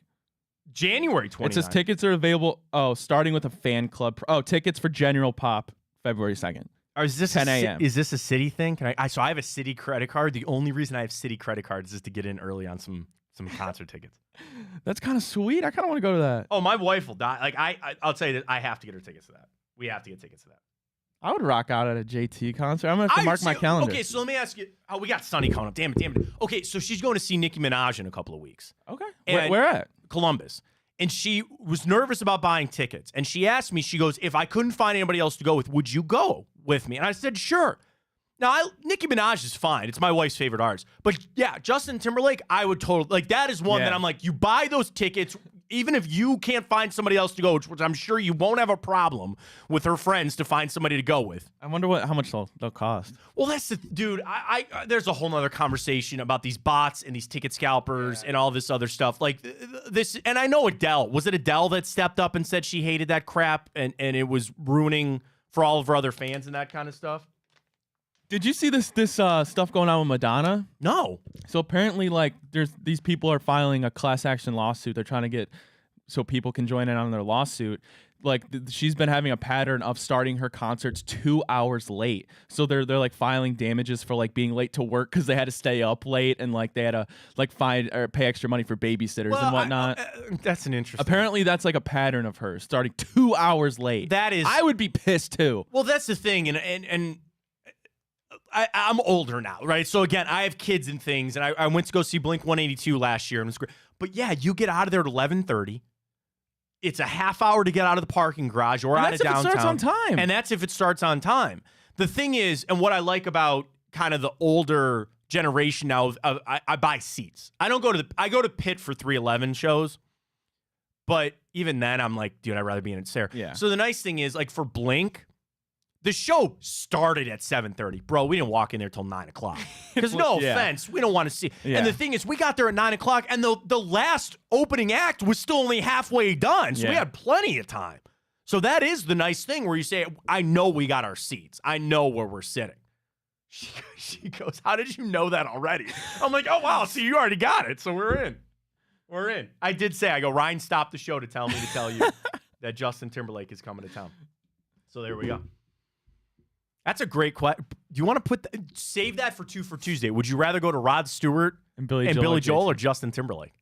January 29th. It says tickets are available, starting with a fan club. Tickets for General Pop, February 2nd. Or is this 10 a.m. Is this a City thing? So I have a City credit card. The only reason I have City credit cards is to get in early on some concert tickets. That's kind of sweet. I kind of want to go to that. Oh, my wife will die. Like I'll tell you that I have to get her tickets to that. We have to get tickets to that. I would rock out at a JT concert. I'm going to have to mark my calendar. Okay, so let me ask you. Oh, we got Sunny coming up. Damn it. Okay, so she's going to see Nicki Minaj in a couple of weeks. Okay. And Where at? Columbus. And she was nervous about buying tickets. And she asked me, she goes, if I couldn't find anybody else to go with, would you go with me? And I said, sure. Now, Nicki Minaj is fine. It's my wife's favorite artist. But yeah, Justin Timberlake, I would totally, like, that is one that I'm like, you buy those tickets, even if you can't find somebody else to go, which I'm sure you won't have a problem with her friends to find somebody to go with. I wonder how much they'll cost. Well, that's the dude. There's a whole nother conversation about these bots and these ticket scalpers and all this other stuff. Like this, and I know Adele. Was it Adele that stepped up and said she hated that crap and it was ruining for all of her other fans and that kind of stuff? Did you see this stuff going on with Madonna? No. So apparently, like, these people are filing a class action lawsuit. They're trying to get so people can join in on their lawsuit. Like, she's been having a pattern of starting her concerts 2 hours late. So they're like filing damages for like being late to work because they had to stay up late and like they had to like find or pay extra money for babysitters and whatnot. That's an interesting. Apparently, that's like a pattern of hers starting 2 hours late. That is. I would be pissed too. Well, that's the thing, and I'm older now, right? So again, I have kids and things, and I went to go see Blink 182 last year, and it was great. But yeah, you get out of there at 11:30. It's a half hour to get out of the parking garage or out of downtown. That's if it starts on time. And that's if it starts on time. The thing is, and what I like about kind of the older generation now, I buy seats. I go to Pitt for 311 shows, but even then, I'm like, dude, I'd rather be in it there. Yeah. So the nice thing is, like for Blink, the show started at 7:30. Bro, we didn't walk in there till 9 o'clock. Because no offense, we don't want to see. Yeah. And the thing is, we got there at 9 o'clock, and the last opening act was still only halfway done. So we had plenty of time. So that is the nice thing where you say, I know we got our seats. I know where we're sitting. She goes, how did you know that already? I'm like, oh, wow. See, you already got it. So we're in. We're in. I did say, Ryan stopped the show to tell me to tell you that Justin Timberlake is coming to town. So there we go. That's a great question. Do you want to save that for Tuesday? Would you rather go to Rod Stewart and Billy Joel or Justin Timberlake?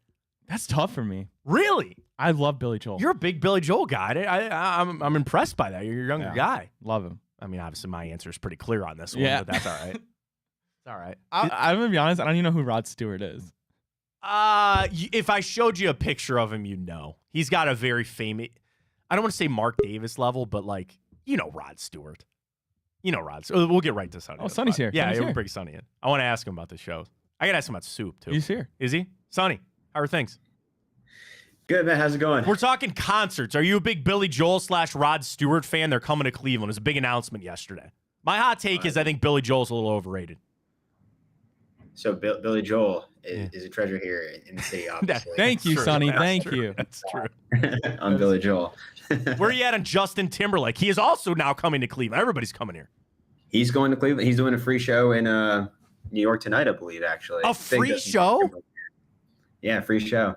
That's tough for me. Really? I love Billy Joel. You're a big Billy Joel guy. I'm impressed by that. You're a younger guy. Love him. I mean, obviously my answer is pretty clear on this one, but that's all right. It's all right. I'm gonna be honest. I don't even know who Rod Stewart is. If I showed you a picture of him, you'd know. He's got a very famous. I don't want to say Mark Davis level, but like Rod Stewart. Rod. So we'll get right to Sonny. Oh, Sonny's here. Yeah, Sonny's we'll here. bring Sonny in. I want to ask him about the show. I gotta ask him about Soup too. He's here. Is he? Sonny, how are things? Good, man. How's it going? We're talking concerts. Are you a big Billy Joel / Rod Stewart fan? They're coming to Cleveland. It was a big announcement yesterday. My hot take is I think Billy Joel's a little overrated. So Billy Joel is a treasure here in the city, obviously. Thank you, true. Sonny. That's Thank true. you. That's true. I'm Billy Joel. Where are you at on Justin Timberlake? He is also now coming to Cleveland. Everybody's coming here. He's going to Cleveland. He's doing a free show in New York tonight, I believe, actually. A free show? Yeah, free show.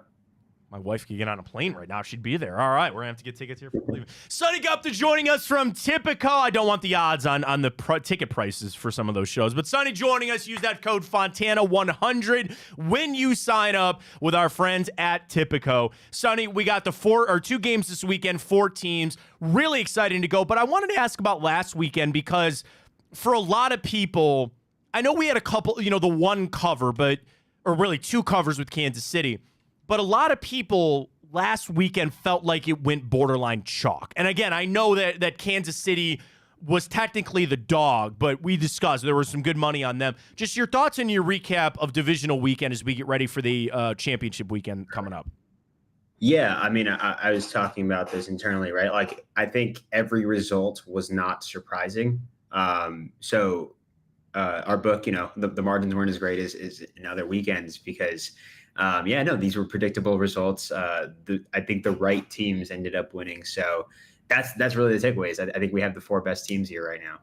My wife could get on a plane right now. She'd be there. All right, we're going to have to get tickets here for Cleveland. Sonny Gupta joining us from Tipico. I don't want the odds on the ticket prices for some of those shows, but Sonny joining us. Use that code Fontana100 when you sign up with our friends at Tipico. Sonny, we got the 2 games this weekend, 4 teams. Really exciting to go, but I wanted to ask about last weekend because for a lot of people, I know we had a couple, the one cover, or really 2 covers with Kansas City. But a lot of people last weekend felt like it went borderline chalk. And again, I know that Kansas City was technically the dog, but we discussed there was some good money on them. Just your thoughts and your recap of divisional weekend as we get ready for the championship weekend coming up. Yeah, I mean, I was talking about this internally, right? Like, I think every result was not surprising. So our book, the margins weren't as great as in other weekends because – these were predictable results. I think the right teams ended up winning. So that's really the takeaways. I think we have the 4 best teams here right now.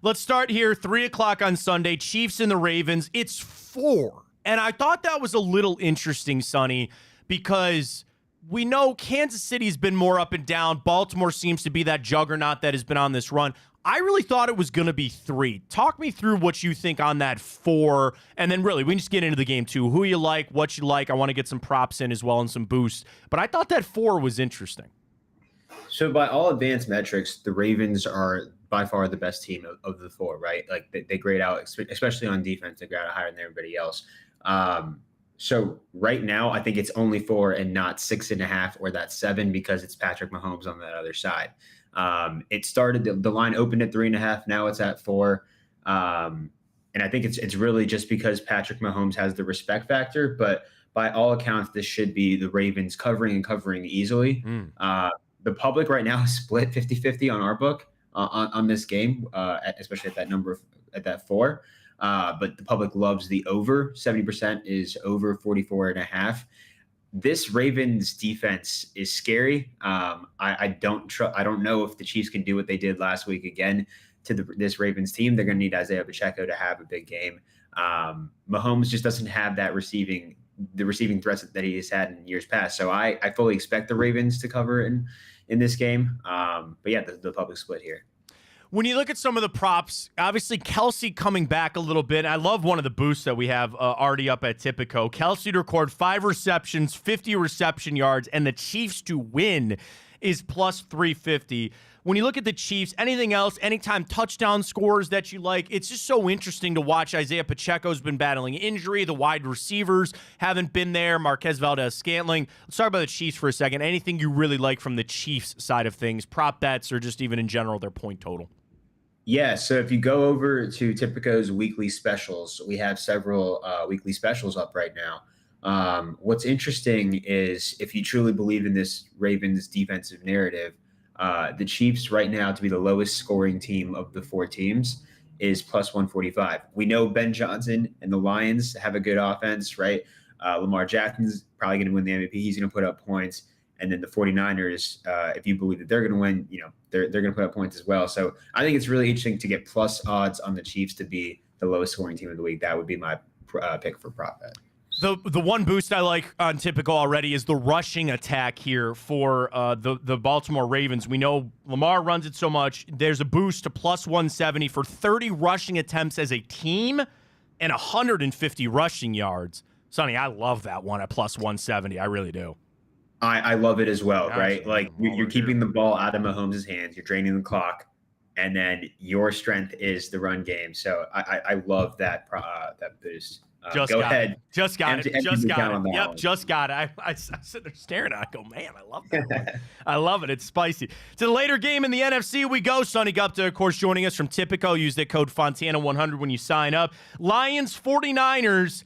Let's start here. 3:00 on Sunday, Chiefs and the Ravens. It's 4. And I thought that was a little interesting, Sonny, because we know Kansas City's been more up and down. Baltimore seems to be that juggernaut that has been on this run. I really thought it was going to be 3. Talk me through what you think on that 4, and then really, we can just get into the game too. Who you like, what you like. I want to get some props in as well and some boosts. But I thought that 4 was interesting. So by all advanced metrics, the Ravens are by far the best team of the 4, right? Like they grade out, especially on defense, they grade out higher than everybody else. So right now, I think it's only 4 and not 6.5 or that 7 because it's Patrick Mahomes on that other side. It started, the line opened at 3.5. Now it's at 4. And I think it's really just because Patrick Mahomes has the respect factor, but by all accounts, this should be the Ravens covering easily. The public right now is split 50-50 on our book on this game, especially at that number, at that 4. But the public loves the over. 70% is over 44.5. This Ravens defense is scary. I don't know if the Chiefs can do what they did last week again to this Ravens team. They're going to need Isaiah Pacheco to have a big game. Mahomes just doesn't have that receiving threats that he has had in years past. So I fully expect the Ravens to cover in this game. But yeah, the public split here. When you look at some of the props, obviously Kelsey coming back a little bit. I love one of the boosts that we have already up at Tipico. Kelsey to record 5 receptions, 50 reception yards, and the Chiefs to win is plus 350. When you look at the Chiefs, anything else, anytime touchdown scores that you like, it's just so interesting to watch. Isaiah Pacheco's been battling injury. The wide receivers haven't been there. Marquez Valdez-Scantling. Let's talk about the Chiefs for a second. Anything you really like from the Chiefs side of things, prop bets, or just even in general, their point total? Yeah, so if you go over to Tipico's weekly specials, we have several weekly specials up right now. What's interesting is if you truly believe in this Ravens defensive narrative, the Chiefs right now to be the lowest scoring team of the 4 teams is plus 145. We know Ben Johnson and the Lions have a good offense, right? Lamar Jackson's probably going to win the MVP. He's going to put up points. And then the 49ers, if you believe that they're going to win, they're going to put up points as well. So I think it's really interesting to get plus odds on the Chiefs to be the lowest scoring team of the week. That would be my pick for prop bet. The one boost I like on Typical already is the rushing attack here for the Baltimore Ravens. We know Lamar runs it so much. There's a boost to plus 170 for 30 rushing attempts as a team and 150 rushing yards. Sonny, I love that one at plus 170. I really do. I love it as well, right? Absolutely. Like you're keeping the ball out of Mahomes' hands. You're draining the clock. and then your strength is the run game. So I love that that boost. Go ahead. Just got it. Just got it. Yep, one. just got it. I sit there staring at it. I go, man, I love that one. I love it. It's spicy. To the later game in the NFC we go. Sonny Gupta, of course, joining us from Tipico. Use that code Fontana100 when you sign up. Lions, 49ers.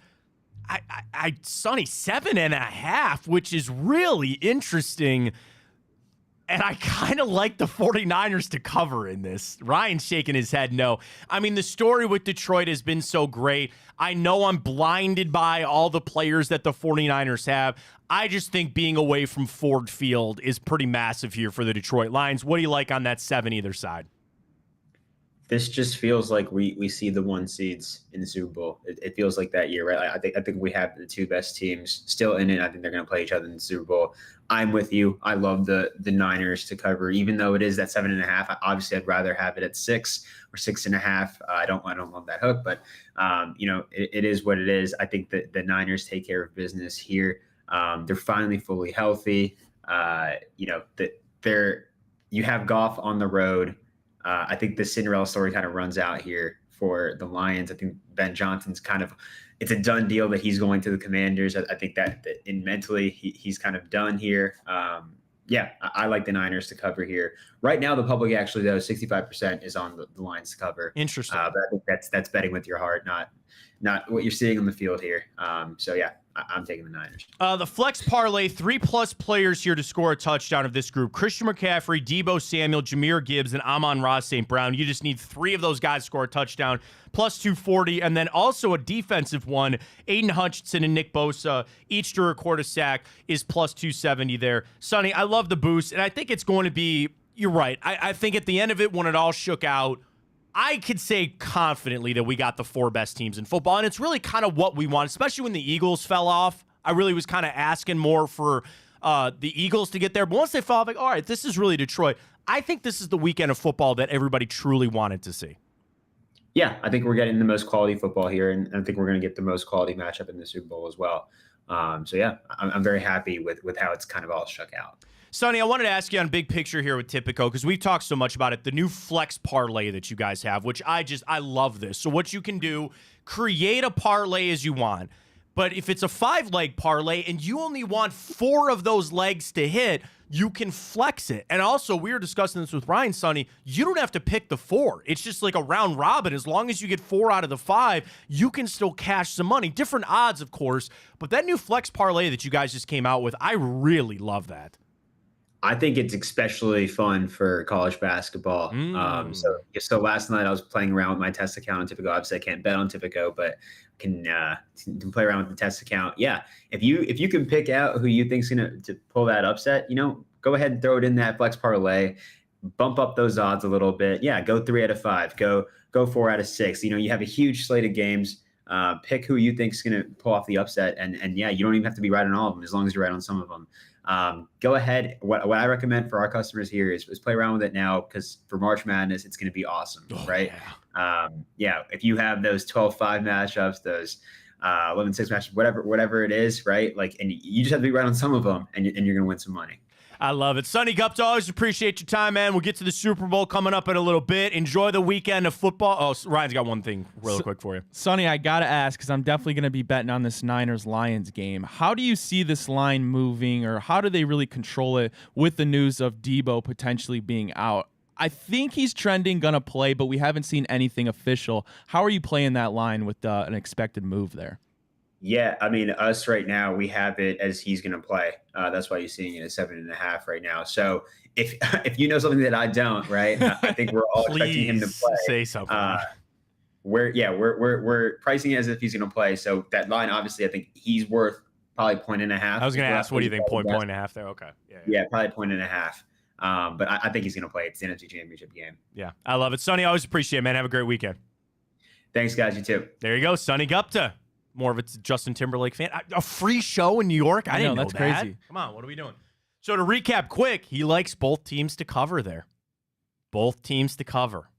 Sonny, 7.5, which is really interesting. And I kind of like the 49ers to cover in this. Ryan's shaking his head no. I mean, the story with Detroit has been so great. I know I'm blinded by all the players that the 49ers have. I just think being away from Ford Field is pretty massive here for the Detroit Lions. What do you like on that 7 either side? This just feels like we see the 1 seeds in the Super Bowl. It feels like that year, right? I think we have the 2 best teams still in it. I think they're going to play each other in the Super Bowl. I'm with you. I love the Niners to cover, even though it is that 7.5. Obviously, I'd rather have it at 6 or 6.5. I don't love that hook, but it is what it is. I think that the Niners take care of business here. They're finally fully healthy. You have Goff on the road. I think the Cinderella story kind of runs out here for the Lions. I think Ben Johnson's it's a done deal that he's going to the Commanders. I think that in mentally he's kind of done here. I like the Niners to cover here. Right now, the public actually, though, 65% is on the Lions to cover. Interesting. But I think that's betting with your heart, not what you're seeing on the field here. I'm taking the Niners. The flex parlay, 3+ players here to score a touchdown of this group. Christian McCaffrey, Deebo Samuel, Jahmyr Gibbs, and Amon-Ra St. Brown. You just need 3 of those guys to score a touchdown, plus 240. And then also a defensive one, Aiden Hutchinson and Nick Bosa, each to record a sack, is plus 270 there. Sonny, I love the boost, and I think it's going to be, you're right. I think at the end of it, when it all shook out, I could say confidently that we got the 4 best teams in football, and it's really kind of what we want, especially when the Eagles fell off. I really was kind of asking more for the Eagles to get there, but once they fell off, all right, this is really Detroit. I think this is the weekend of football that everybody truly wanted to see. Yeah, I think we're getting the most quality football here, and I think we're going to get the most quality matchup in the Super Bowl as well. I'm very happy with how it's kind of all shook out. Sonny, I wanted to ask you on big picture here with Tipico, because we've talked so much about it, the new flex parlay that you guys have, which I love this. So what you can do, create a parlay as you want. But if it's a 5-leg parlay and you only want 4 of those legs to hit, you can flex it. And also, we were discussing this with Ryan, Sonny, you don't have to pick the 4. It's just like a round robin. As long as you get 4 out of the 5, you can still cash some money. Different odds, of course. But that new flex parlay that you guys just came out with, I really love that. I think it's especially fun for college basketball. So last night I was playing around with my test account on Tipico. Obviously, I can't bet on Tipico, but can play around with the test account. Yeah, if you can pick out who you think's going to pull that upset, go ahead and throw it in that flex parlay, bump up those odds a little bit. Yeah, go 3 out of 5, go 4 out of 6. You have a huge slate of games. Pick who you think's going to pull off the upset, and yeah, you don't even have to be right on all of them as long as you're right on some of them. Go ahead. What I recommend for our customers here is play around with it now, because for March Madness, it's going to be awesome, right? Yeah. If you have those 12-5 matchups, those 11-6 matchups, whatever it is, right? And you just have to be right on some of them, and you're going to win some money. I love it. Sonny Gupta, always appreciate your time, man. We'll get to the Super Bowl coming up in a little bit. Enjoy the weekend of football. Oh, Ryan's got one thing real quick for you. Sonny, I got to ask, because I'm definitely going to be betting on this Niners-Lions game. How do you see this line moving, or how do they really control it with the news of Deebo potentially being out? I think he's trending, going to play, but we haven't seen anything official. How are you playing that line with an expected move there? Yeah, I mean, us right now, we have it as he's going to play. That's why you're seeing it at 7.5 right now. So if you know something that I don't, right, I think we're all expecting him to play. Say something. We're pricing it as if he's going to play. So that line, obviously, I think he's worth probably 1.5. I was going to ask, what do you think? Point and a half there? Okay. Yeah, probably 1.5. But I think he's going to play. It's the NFC Championship game. Yeah, I love it. Sonny, always appreciate it, man. Have a great weekend. Thanks, guys. You too. There you go, Sonny Gupta. More of a Justin Timberlake fan. A free show in New York? I didn't know that's that. crazy. Come on, what are we doing? So to recap quick, he likes both teams to cover there. Both teams to cover.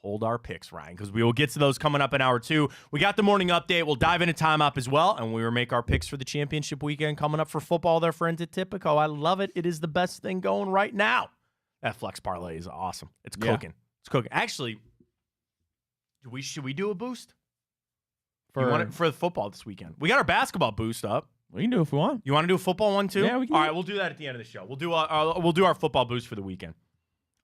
Hold our picks, Ryan, because we will get to those coming up in hour 2. We got the morning update. We'll dive into time up as well, and we will make our picks for the championship weekend coming up for football. Their friends at Tipico. I love it. It is the best thing going right now. That flex parlay is awesome. It's cooking. Let's cook. Actually, should we do a boost? For For the football this weekend. We got our basketball boost up. we can do it if we want. You want to do a football one too? Yeah, we can. All right, we'll do that at the end of the show. We'll do our football boost for the weekend.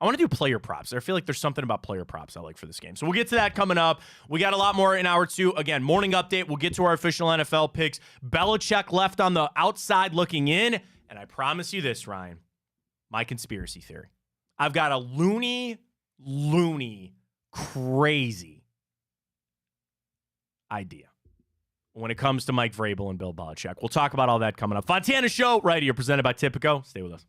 I want to do player props. I feel like there's something about player props I like for this game. So we'll get to that coming up. We got a lot more in hour 2. Again, morning update. We'll get to our official NFL picks. Belichick left on the outside looking in. And I promise you this, Ryan, my conspiracy theory. I've got a loony, crazy idea when it comes to Mike Vrabel and Bill Belichick. We'll talk about all that coming up. Fontana Show right here, presented by Tipico. Stay with us.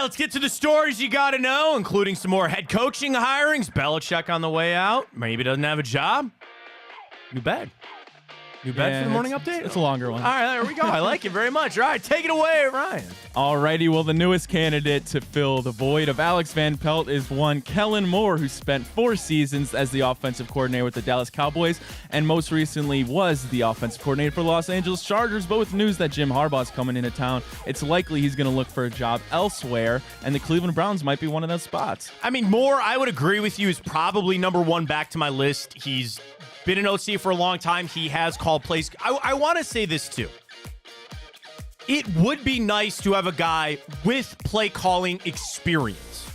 Let's get to the stories you got to know, including some more head coaching hirings. Belichick on the way out. Maybe doesn't have a job. New bed. New bed for the morning update? It's a longer one. All right, there we go. I like it very much. All right, take it away, Ryan. Alrighty, well, the newest candidate to fill the void of Alex Van Pelt is one Kellen Moore, who spent 4 seasons as the offensive coordinator with the Dallas Cowboys and most recently was the offensive coordinator for the Los Angeles Chargers. But with news that Jim Harbaugh's coming into town, it's likely he's going to look for a job elsewhere, and the Cleveland Browns might be one of those spots. I mean, Moore, I would agree with you, is probably number one back to my list. He's been an OC for a long time. He has called plays. I want to say this too. It would be nice to have a guy with play calling experience.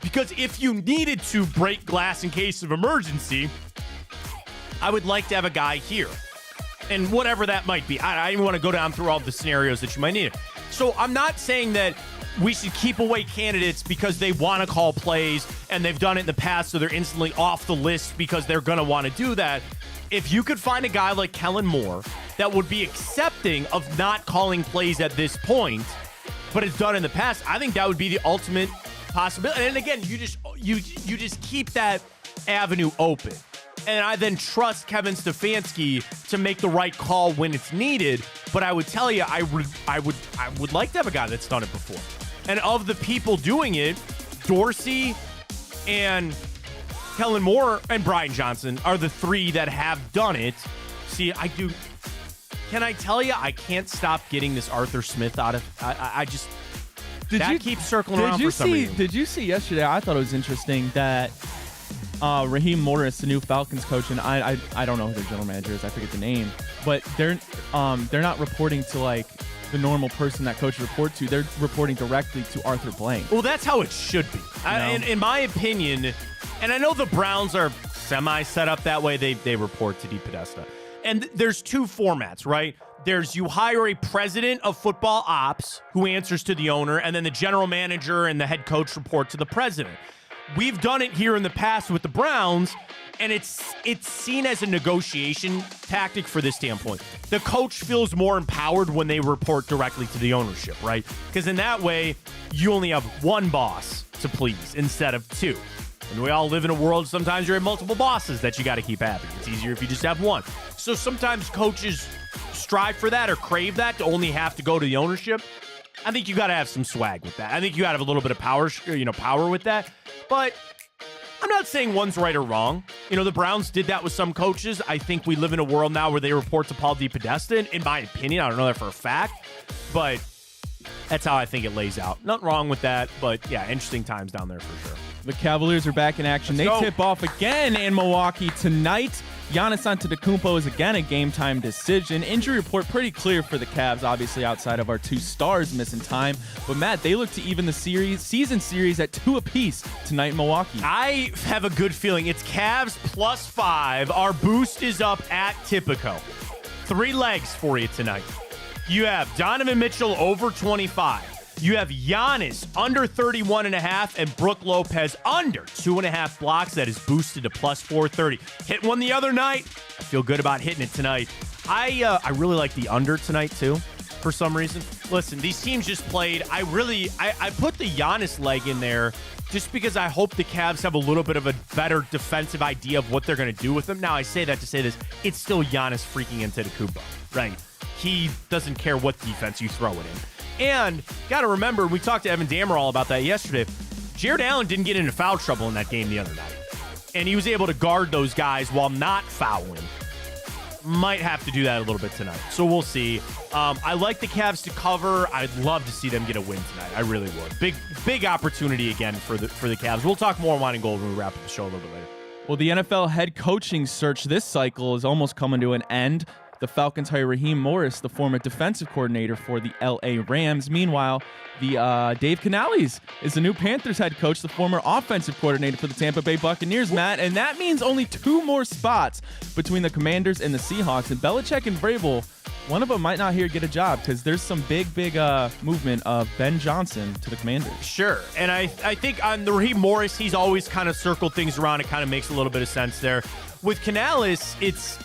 Because if you needed to break glass in case of emergency, I would like to have a guy here. And whatever that might be. I don't even want to go down through all the scenarios that you might need. So I'm not saying that we should keep away candidates because they want to call plays and they've done it in the past, so they're instantly off the list because they're going to want to do that. If you could find a guy like Kellen Moore that would be accepting of not calling plays at this point, but it's done in the past, I think that would be the ultimate possibility. And again, you just keep that avenue open. And I then trust Kevin Stefanski to make the right call when it's needed. But I would tell you, I would like to have a guy that's done it before. And of the people doing it, Dorsey and Kellen Moore and Brian Johnson are the three that have done it. See, I do. Can I tell you, I can't stop getting this Arthur Smith out of. I just. Keeps circling around for some reason. Did you see yesterday? I thought it was interesting that Raheem Morris, the new Falcons coach, and I don't know who their general manager is. I forget the name, but they're not reporting to like the normal person that coach report to. They're reporting directly to Arthur Blank. Well, that's how it should be. In my opinion, and I know the Browns are semi set up that way. They report to DePodesta. And there's two formats, right? There's you hire a president of football ops who answers to the owner, and then the general manager and the head coach report to the president. We've done it here in the past with the Browns, and it's seen as a negotiation tactic for this standpoint. The coach feels more empowered when they report directly to the ownership, right? Because in that way, you only have one boss to please instead of two. And we all live in a world, sometimes you have multiple bosses that you got to keep happy. It's easier if you just have one. So sometimes coaches strive for that or crave that to only have to go to the ownership. I think you got to have some swag with that. I think you got to have a little bit of power with that. But I'm not saying one's right or wrong. The Browns did that with some coaches. I think we live in a world now where they report to Paul DePodesta. In my opinion, I don't know that for a fact, but that's how I think it lays out. Nothing wrong with that, but yeah, interesting times down there for sure. The Cavaliers are back in action. They tip off again in Milwaukee tonight. Giannis Antetokounmpo is again a game-time decision. Injury report pretty clear for the Cavs, obviously outside of our two stars missing time. But Matt, they look to even the season series at 2 apiece tonight in Milwaukee. I have a good feeling. It's Cavs +5. Our boost is up at Tipico. 3 legs for you tonight. You have Donovan Mitchell over 25. You have Giannis under 31.5 and Brook Lopez under 2.5 blocks. That is boosted to +430. Hit one the other night. I feel good about hitting it tonight. I really like the under tonight too, for some reason. Listen, these teams just played. I put the Giannis leg in there just because I hope the Cavs have a little bit of a better defensive idea of what they're going to do with them. Now, I say that to say this. It's still Giannis freaking Antetokounmpo, right? He doesn't care what defense you throw it in. And got to remember, we talked to Evan Damerall about that yesterday. Jared Allen didn't get into foul trouble in that game the other night. And he was able to guard those guys while not fouling. Might have to do that a little bit tonight. So we'll see. I like the Cavs to cover. I'd love to see them get a win tonight. I really would. Big opportunity again for the Cavs. We'll talk more wine and gold when we wrap up the show a little bit later. Well, the NFL head coaching search this cycle is almost coming to an end. The Falcons hire Raheem Morris, the former defensive coordinator for the L.A. Rams. Meanwhile, Dave Canales is the new Panthers head coach, the former offensive coordinator for the Tampa Bay Buccaneers, Matt. And that means only 2 more spots between the Commanders and the Seahawks. And Belichick and Vrabel, one of them might not here get a job because there's some big movement of Ben Johnson to the Commanders. Sure. And I think on the Raheem Morris, he's always kind of circled things around. It kind of makes a little bit of sense there. With Canales, it's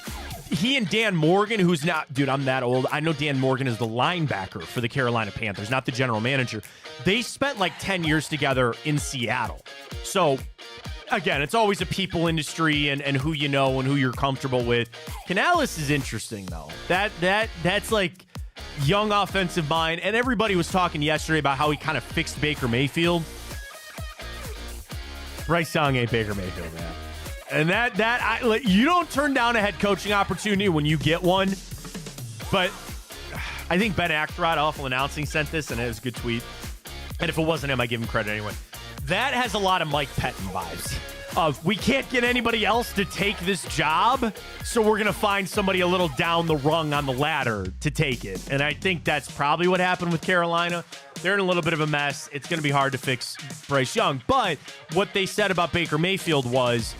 he and Dan Morgan, who's not, dude, I'm that old. I know Dan Morgan is the linebacker for the Carolina Panthers, not the general manager. They spent like 10 years together in Seattle. So, again, it's always a people industry and who you know and who you're comfortable with. Canales is interesting, though. That's like young offensive mind. And everybody was talking yesterday about how he kind of fixed Baker Mayfield. Bryce Young ain't Baker Mayfield, man. And you don't turn down a head coaching opportunity when you get one. But I think Ben Axelrod, awful announcing, sent this, and it was a good tweet. And if it wasn't him, I give him credit anyway. That has a lot of Mike Pettin vibes. Of we can't get anybody else to take this job, so we're going to find somebody a little down the rung on the ladder to take it. And I think that's probably what happened with Carolina. They're in a little bit of a mess. It's going to be hard to fix Bryce Young. But what they said about Baker Mayfield was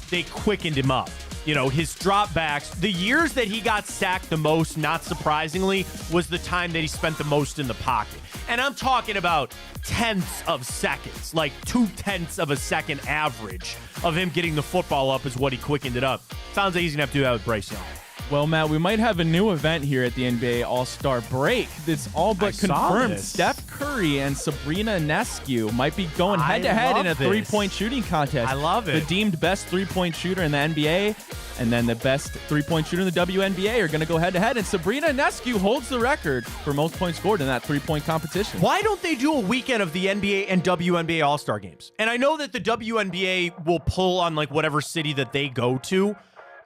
they quickened him up. his dropbacks. The years that he got sacked the most, not surprisingly, was the time that he spent the most in the pocket. And I'm talking about tenths of seconds, like 0.2 of a second average of him getting the football up is what he quickened it up. Sounds like he's going to have to do that with Bryce Young. Well, Matt, we might have a new event here at the NBA All-Star break. It's all but confirmed. Steph Curry and Sabrina Ionescu might be going head-to-head in a three-point shooting contest. I love it. The deemed best three-point shooter in the NBA and then the best three-point shooter in the WNBA are going to go head-to-head, and Sabrina Ionescu holds the record for most points scored in that three-point competition. Why don't they do a weekend of the NBA and WNBA All-Star games? And I know that the WNBA will pull on whatever city that they go to.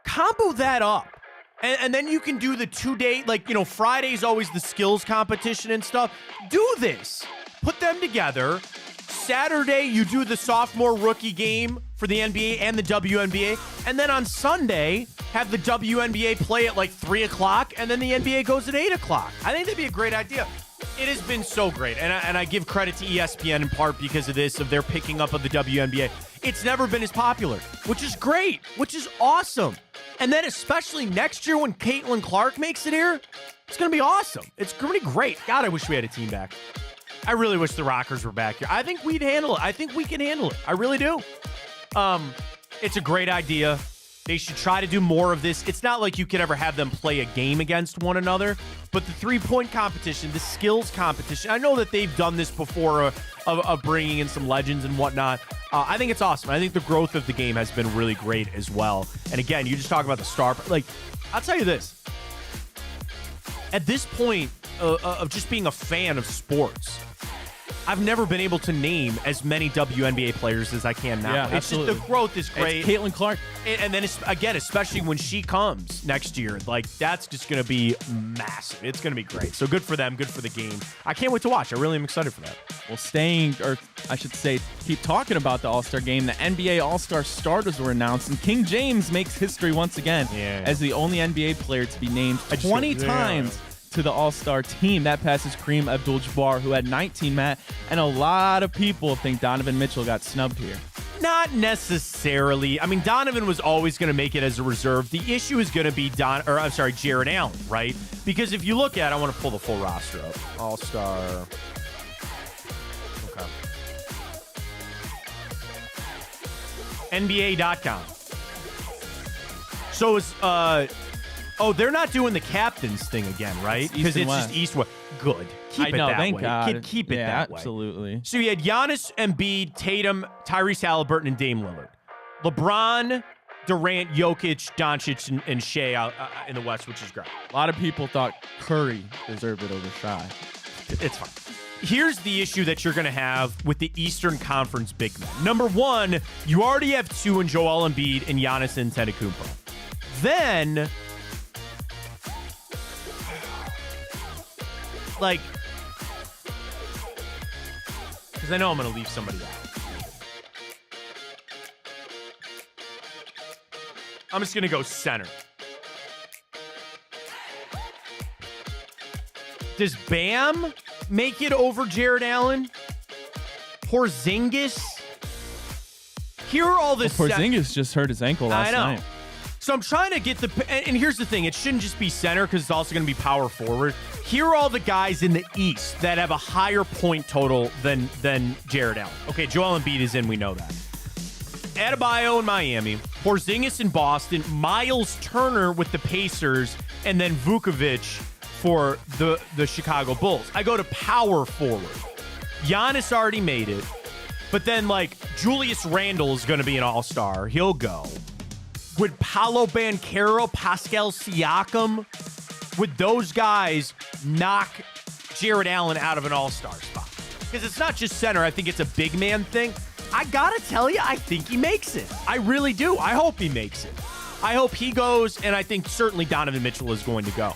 Combo that up. And then you can do the 2-day, Friday's always the skills competition and stuff. Do this. Put them together. Saturday, you do the sophomore rookie game for the NBA and the WNBA. And then on Sunday, have the WNBA play at 3 o'clock, and then the NBA goes at 8 o'clock. I think that'd be a great idea. It has been so great, and I give credit to ESPN in part because of this, of their picking up of the WNBA. It's never been as popular, which is great, which is awesome. And then especially next year when Caitlin Clark makes it here, it's going to be awesome. It's going to be great. God, I wish we had a team back. I really wish the Rockers were back here. I think we'd handle it. I think we can handle it. I really do. It's a great idea. They should try to do more of this. It's not like you could ever have them play a game against one another, but the three-point competition, the skills competition, I know that they've done this before of bringing in some legends and whatnot. I think it's awesome. I think the growth of the game has been really great as well. And again, you just talk about the star. I'll tell you this. At this point of just being a fan of sports, I've never been able to name as many WNBA players as I can now. Yeah, it's absolutely. Just the growth is great. It's Caitlin Clark. And then, again, especially when she comes next year, that's just going to be massive. It's going to be great. So good for them. Good for the game. I can't wait to watch. I really am excited for that. Well, keep talking about the All-Star game. The NBA All-Star starters were announced, and King James makes history once again as the only NBA player to be named 20 times to the All-Star team. That passes Kareem Abdul-Jabbar, who had 19, Matt, and a lot of people think Donovan Mitchell got snubbed here. Not necessarily. I mean, Donovan was always going to make it as a reserve. The issue is going to be Jared Allen, right? Because if you look at, I want to pull the full roster up. All-Star. Okay. NBA.com. So is they're not doing the captains thing again, right? Because it's just East-West. Good. Keep it that thank way. God. Keep it that way. Absolutely. So you had Giannis, Embiid, Tatum, Tyrese Halliburton, and Dame Lillard. LeBron, Durant, Jokic, Doncic, and Shea out in the West, which is great. A lot of people thought Curry deserved it over Shai. It's fine. Here's the issue that you're going to have with the Eastern Conference big men. Number one, you already have two in Joel Embiid and Giannis Antetokounmpo. Then, because I know I'm going to leave somebody out. I'm just going to go center. Does Bam make it over Jared Allen? Porzingis? Here are all this. Porzingis just hurt his ankle last night. So I'm trying to get and here's the thing. It shouldn't just be center because it's also going to be power forward. Here are all the guys in the East that have a higher point total than Jared Allen. Okay, Joel Embiid is in. We know that. Adebayo in Miami. Porzingis in Boston. Miles Turner with the Pacers. And then Vukovic for the Chicago Bulls. I go to power forward. Giannis already made it. But then, Julius Randle is going to be an all-star. He'll go. Would Paolo Banchero, Pascal Siakam, would those guys knock Jared Allen out of an all-star spot? Because it's not just center. I think it's a big man thing. I got to tell you, I think he makes it. I really do. I hope he makes it. I hope he goes, and I think certainly Donovan Mitchell is going to go.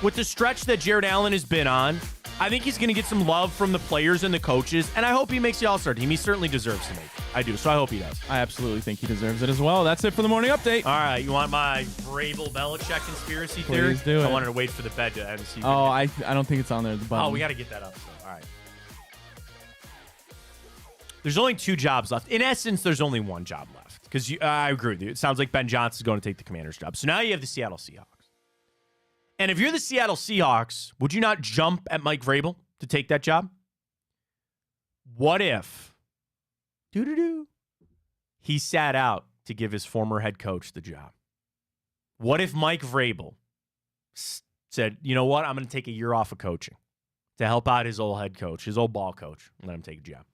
With the stretch that Jared Allen has been on, I think he's going to get some love from the players and the coaches, and I hope he makes the All-Star team. He certainly deserves to make it. I do, so I hope he does. I absolutely think he deserves it as well. That's it for the morning update. All right, you want my Vrabel Belichick conspiracy theory? Please do it. I wanted to wait for the bed to end. I don't think it's on there. Oh, we got to get that up. So. All right. There's only two jobs left. In essence, there's only one job left because I agree with you. It sounds like Ben Johnson's going to take the Commander's job. So now you have the Seattle Seahawks. And if you're the Seattle Seahawks, would you not jump at Mike Vrabel to take that job? What if he sat out to give his former head coach the job? What if Mike Vrabel said, you know what, I'm going to take a year off of coaching to help out his old head coach, his old ball coach, and let him take a job?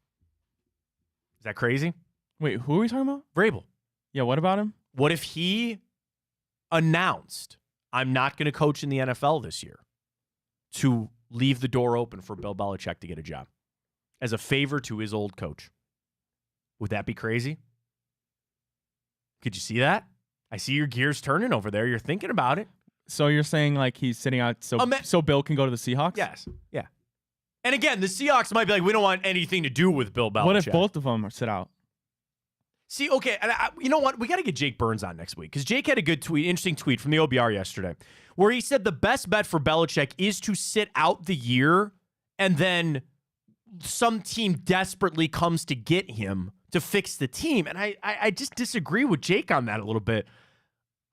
Is that crazy? Wait, who are we talking about? Vrabel. Yeah, what about him? What if he announced, I'm not going to coach in the NFL this year, to leave the door open for Bill Belichick to get a job as a favor to his old coach? Would that be crazy? Could you see that? I see your gears turning over there. You're thinking about it. So you're saying like he's sitting out so Bill can go to the Seahawks? Yes. Yeah. And again, the Seahawks might be like, we don't want anything to do with Bill Belichick. What if both of them sit out? See, okay, and you know what? We got to get Jake Burns on next week because Jake had a good tweet, interesting tweet from the OBR yesterday, where he said the best bet for Belichick is to sit out the year and then some team desperately comes to get him to fix the team. And I just disagree with Jake on that a little bit.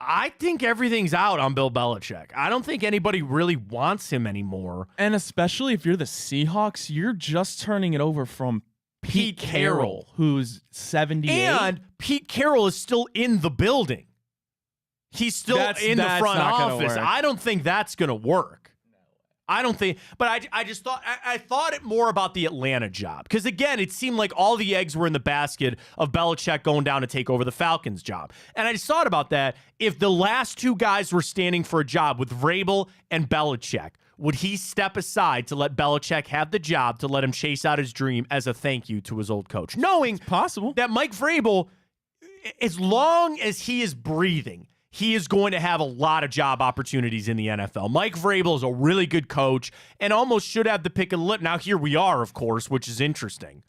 I think everything's out on Bill Belichick. I don't think anybody really wants him anymore. And especially if you're the Seahawks, you're just turning it over from Pete Carroll, who's 78. And Pete Carroll is still in the building. He's still in the front office. I don't think that's going to work. I don't think, but I just thought, I thought it more about the Atlanta job. Because again, it seemed like all the eggs were in the basket of Belichick going down to take over the Falcons job. And I just thought about that. If the last two guys were standing for a job with Vrabel and Belichick, would he step aside to let Belichick have the job to let him chase out his dream as a thank you to his old coach? Knowing possible that Mike Vrabel, as long as he is breathing, he is going to have a lot of job opportunities in the NFL. Mike Vrabel is a really good coach and almost should have the pick of the litter. Now, here we are, of course, which is interesting.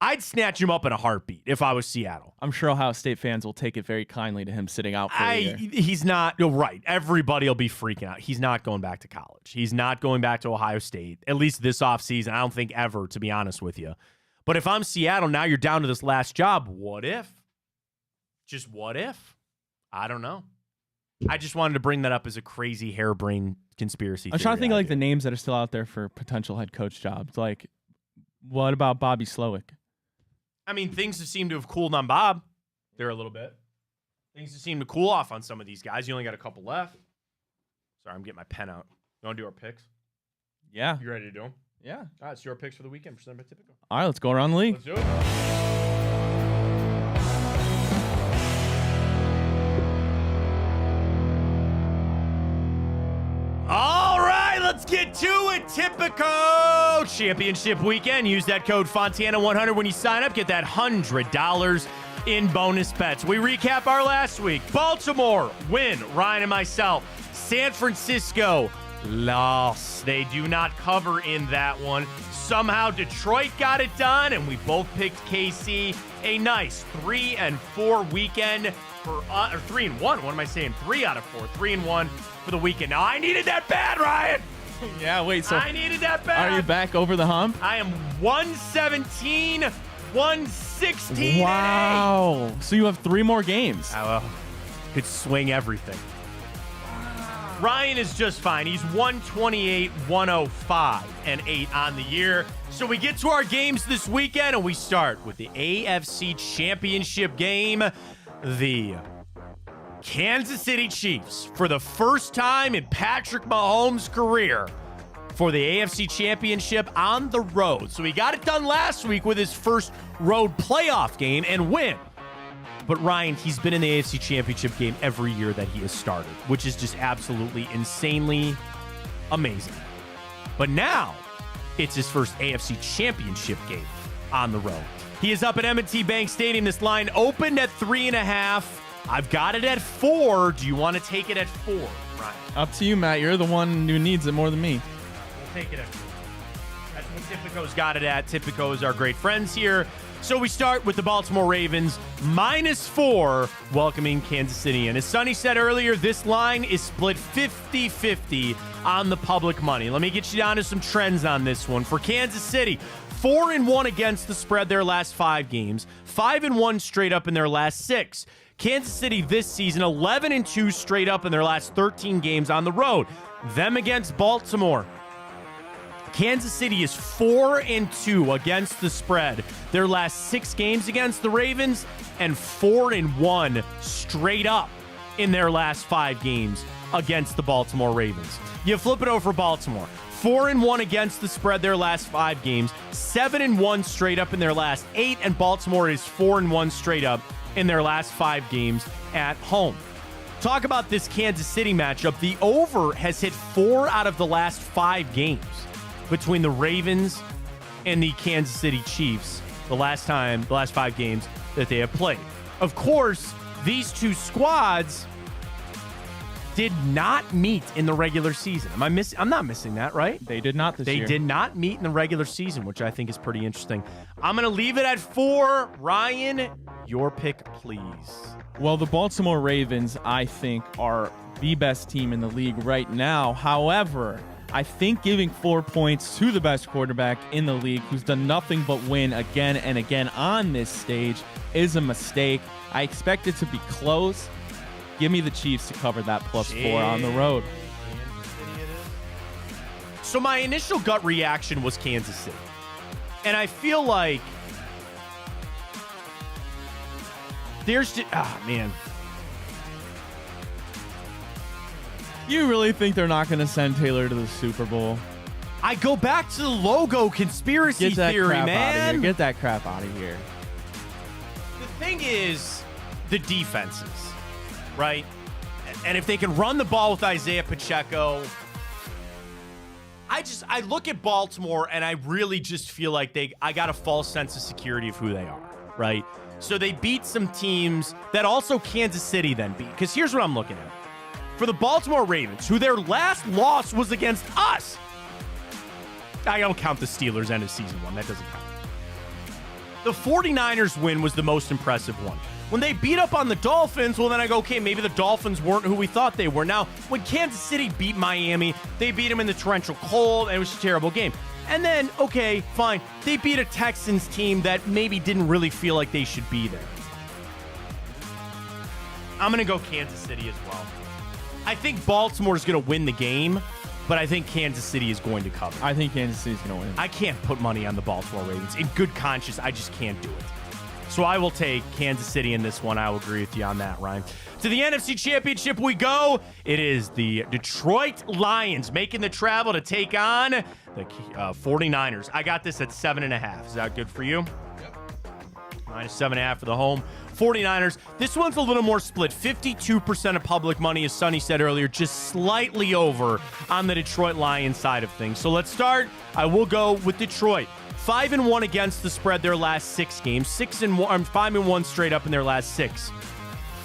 I'd snatch him up in a heartbeat if I was Seattle. I'm sure Ohio State fans will take it very kindly to him sitting out for a year. He's not, you're right. Everybody will be freaking out. He's not going back to college. He's not going back to Ohio State, at least this offseason. I don't think ever, to be honest with you. But if I'm Seattle, now you're down to this last job. What if? Just what if? I don't know. I just wanted to bring that up as a crazy harebrained conspiracy theory. I'm trying to think of like the names that are still out there for potential head coach jobs. Like, what about Bobby Slowick? I mean, things have seemed to have cooled on Bob there a little bit. Things have seemed to cool off on some of these guys. You only got a couple left. Sorry, I'm getting my pen out. You want to do our picks? Yeah. You ready to do them? Yeah. All right, let's do our picks for the weekend. Presented by Typical. All right, let's go around the league. Let's do it. All right, let's get to it. Typical championship weekend. Use that code Fontana100 when you sign up. Get that $100 in bonus bets. We recap our last week. Baltimore win. Ryan and myself. San Francisco loss. They do not cover in that one. Somehow Detroit got it done, and we both picked KC. A nice 3-4 weekend for or 3-1. What am I saying? 3 out of 4. 3-1 for the weekend. Now I needed that bad, Ryan. Yeah, wait. So I needed that bad. Are you back over the hump? I am 117, 116. Wow. So you have 3 more games. Oh, well, could swing everything. Ryan is just fine. He's 128, 105, and 8 on the year. So we get to our games this weekend, and we start with the AFC Championship game. The Kansas City Chiefs, for the first time in Patrick Mahomes' career, for the AFC Championship on the road. So he got it done last week with his first road playoff game and win. But Ryan, he's been in the AFC Championship game every year that he has started, which is just absolutely insanely amazing. But now, it's his first AFC Championship game on the road. He is up at M&T Bank Stadium. This line opened at 3.5. I've got it at 4. Do you want to take it at 4, Ryan? Up to you, Matt. You're the one who needs it more than me. We'll take it at 4. That's what Tipico's got it at. Tipico's our great friends here. So we start with the Baltimore Ravens, -4, welcoming Kansas City. And as Sonny said earlier, this line is split 50-50 on the public money. Let me get you down to some trends on this one. For Kansas City, 4-1 against the spread their last 5 games, 5-1 straight up in their last 6. Kansas City this season, 11-2 straight up in their last 13 games on the road. Them against Baltimore. Kansas City is 4-2 against the spread their last 6 games against the Ravens, and 4-1 straight up in their last 5 games against the Baltimore Ravens. You flip it over for Baltimore. 4-1 against the spread their last 5 games, 7-1 straight up in their last 8, and Baltimore is 4-1 straight up in their last 5 games at home. Talk about this Kansas City matchup. The over has hit 4 out of the last 5 games between the Ravens and the Kansas City Chiefs the last 5 games that they have played. Of course, these two squads did not meet in the regular season. I'm not missing that, right? They did not this year. They did not meet in the regular season, which I think is pretty interesting. I'm going to leave it at 4. Ryan, your pick, please. Well, the Baltimore Ravens, I think, are the best team in the league right now. However, I think giving 4 points to the best quarterback in the league, who's done nothing but win again and again on this stage, is a mistake. I expect it to be close. Give me the Chiefs to cover that +4 on the road. So my initial gut reaction was Kansas City. And I feel like man. You really think they're not going to send Taylor to the Super Bowl? I go back to the logo conspiracy Get that theory, crap out of man. here. Get that crap out of here. The thing is the defenses, right? And if they can run the ball with Isaiah Pacheco, I look at Baltimore and I really just feel like I got a false sense of security of who they are, right? So they beat some teams that also Kansas City then beat. Because here's what I'm looking at. For the Baltimore Ravens, who their last loss was against us. I don't count the Steelers end of season 1. That doesn't count. The 49ers win was the most impressive one. When they beat up on the Dolphins, well, then I go, okay, maybe the Dolphins weren't who we thought they were. Now, when Kansas City beat Miami, they beat them in the torrential cold, and it was a terrible game. And then, okay, fine, they beat a Texans team that maybe didn't really feel like they should be there. I'm going to go Kansas City as well. I think Baltimore's going to win the game, but I think Kansas City is going to cover. I think Kansas City's going to win. I can't put money on the Baltimore Ravens. In good conscience, I just can't do it. So I will take Kansas City in this one. I will agree with you on that, Ryan. To the NFC Championship we go. It is the Detroit Lions making the travel to take on the 49ers. I got this at 7.5. Is that good for you? Yep. -7.5 for the home 49ers. This one's a little more split. 52% of public money, as Sonny said earlier, just slightly over on the Detroit Lions side of things. So let's start. I will go with Detroit. 5-1 against the spread their last 6 games. 5-1 straight up in their last 6.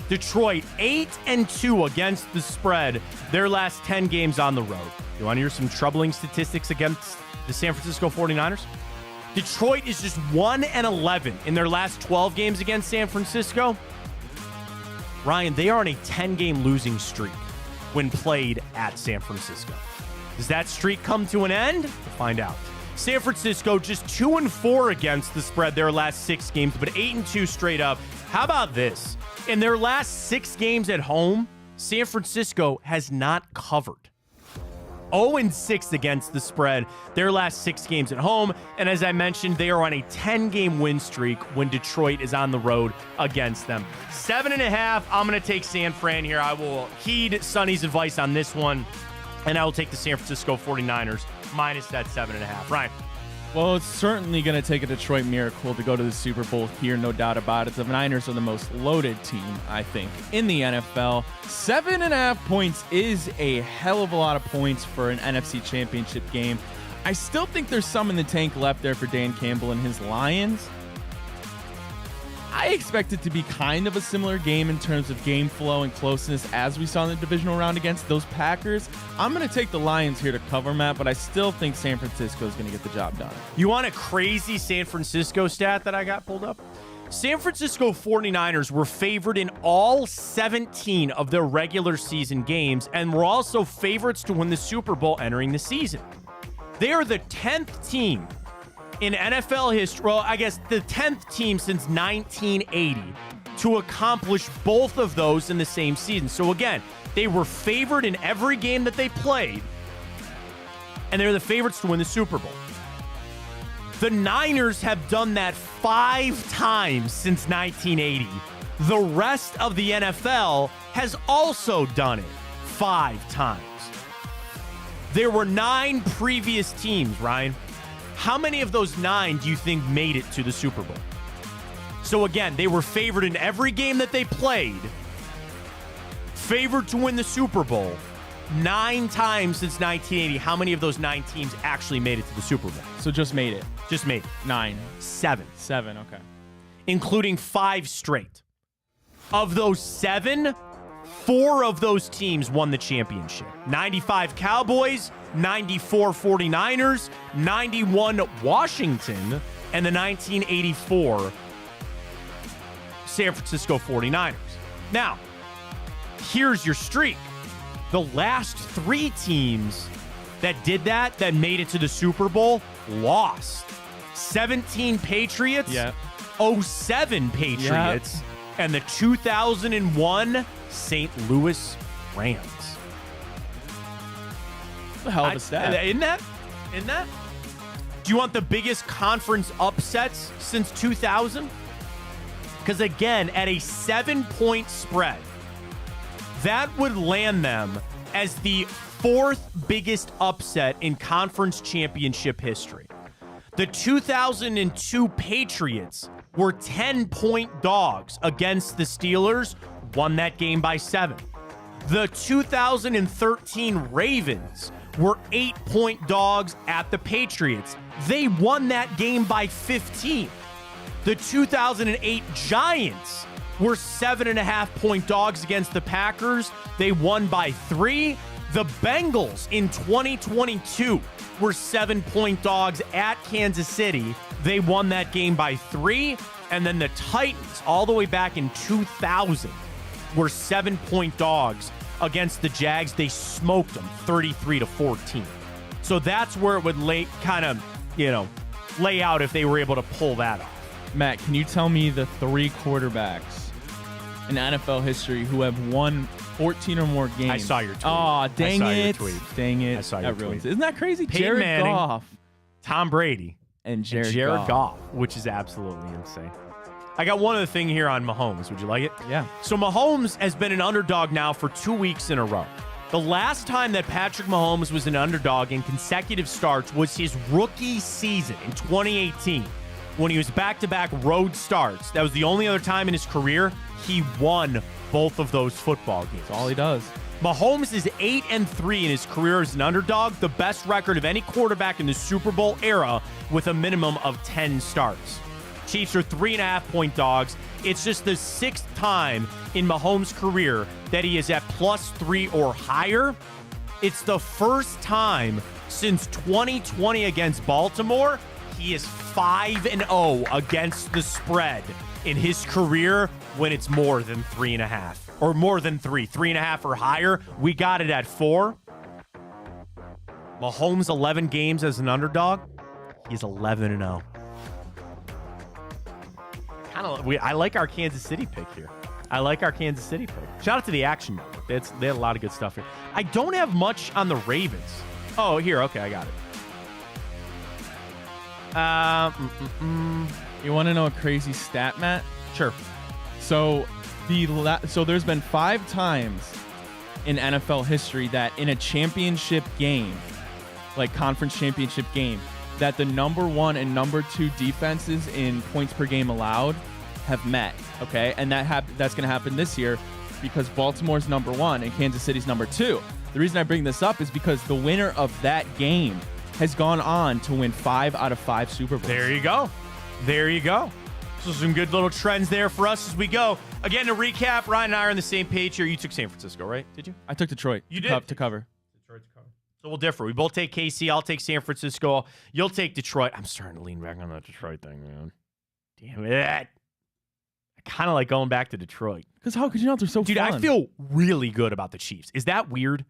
Detroit 8-2 against the spread their last 10 games on the road. You want to hear some troubling statistics against the San Francisco 49ers? Detroit is just 1-11 in their last 12 games against San Francisco. Ryan, they are on a 10-game losing streak when played at San Francisco. Does that streak come to an end? We'll find out. San Francisco just 2-4 against the spread their last 6 games, but 8-2 straight up. How about this? In their last 6 games at home, San Francisco has not covered. 0-6 against the spread their last 6 games at home. And as I mentioned, they are on a 10-game win streak when Detroit is on the road against them. 7.5. I'm going to take San Fran here. I will heed Sonny's advice on this one, and I will take the San Francisco 49ers minus that 7.5. Ryan. Well, it's certainly going to take a Detroit miracle to go to the Super Bowl here, no doubt about it. The Niners are the most loaded team, I think, in the NFL. 7.5 points is a hell of a lot of points for an NFC Championship game. I still think there's some in the tank left there for Dan Campbell and his Lions. I expect it to be kind of a similar game in terms of game flow and closeness as we saw in the divisional round against those Packers. I'm going to take the Lions here to cover, Matt, but I still think San Francisco is going to get the job done. You want a crazy San Francisco stat that I got pulled up? San Francisco 49ers were favored in all 17 of their regular season games and were also favorites to win the Super Bowl entering the season. They are the 10th team in NFL history, well, I guess the 10th team since 1980 to accomplish both of those in the same season. So again, they were favored in every game that they played, and they're the favorites to win the Super Bowl. The Niners have done that 5 times since 1980. The rest of the NFL has also done it 5 times. There were 9 previous teams, Ryan. How many of those 9 do you think made it to the Super Bowl? So again, they were favored in every game that they played, favored to win the Super Bowl 9 times since 1980. How many of those 9 teams actually made it to the Super Bowl? So just made it. Just made it. 9. 7. 7, okay. Including 5 straight. Of those 7, 4 of those teams won the championship. 95 Cowboys, 94 49ers, 91 Washington, and the 1984 San Francisco 49ers. Now, here's your streak. The last 3 teams that did that made it to the Super Bowl, lost. 17 Patriots, 07 Patriots, and the 2001 St. Louis Rams. What a hell of a stat. Isn't that? Do you want the biggest conference upsets since 2000? Because again, at a 7-point spread, that would land them as the 4th biggest upset in conference championship history. The 2002 Patriots were 10-point dogs against the Steelers, won that game by 7. The 2013 Ravens were 8-point dogs at the Patriots. They won that game by 15. The 2008 Giants were 7.5-point dogs against the Packers. They won by 3. The Bengals in 2022 were 7-point dogs at Kansas City. They won that game by 3. And then the Titans, all the way back in 2000, were 7-point dogs against the Jags. They smoked them 33-14. So that's where it would lay out if they were able to pull that off. Matt, can you tell me the 3 quarterbacks in NFL history who have won 14 or more games? I saw your tweet. Oh, dang I saw it. your tweet. Dang it. I saw your tweet. Isn't that crazy? Peyton Jared Manning, Goff. Tom Brady, And Jared Goff, which is absolutely insane. I got one other thing here on Mahomes. Would you like it? Yeah. So Mahomes has been an underdog now for 2 weeks in a row. The last time that Patrick Mahomes was an underdog in consecutive starts was his rookie season in 2018 when he was back-to-back road starts. That was the only other time in his career he won both of those football games. That's all he does. Mahomes is 8-3 in his career as an underdog, the best record of any quarterback in the Super Bowl era with a minimum of 10 starts. Chiefs are 3.5-point dogs. It's just the 6th time in Mahomes' career that he is at +3 or higher. It's the first time since 2020 against Baltimore. He is 5-0 against the spread in his career when it's more than 3.5 or more than 3, 3.5 or higher. We got it at 4. Mahomes 11 games as an underdog. He's 11-0. I like our Kansas City pick here. Shout out to the Action Network. They had a lot of good stuff here. I don't have much on the Ravens. Oh, here. Okay, I got it. You want to know a crazy stat, Matt? Sure. So there's been 5 times in NFL history that in a championship game, like conference championship game, that the number 1 and number 2 defenses in points per game allowed have met, okay? And that's going to happen this year because Baltimore's number 1 and Kansas City's number 2. The reason I bring this up is because the winner of that game has gone on to win 5 out of 5 Super Bowls. There you go. So some good little trends there for us as we go. Again, to recap, Ryan and I are on the same page here. You took San Francisco, right? Did you? I took Detroit. You did? To cover. So we'll differ. We both take KC. I'll take San Francisco. You'll take Detroit. I'm starting to lean back on that Detroit thing, man. Damn it. I kind of like going back to Detroit. Because how could you not? They're so Dude, fun. I feel really good about the Chiefs. Is that weird?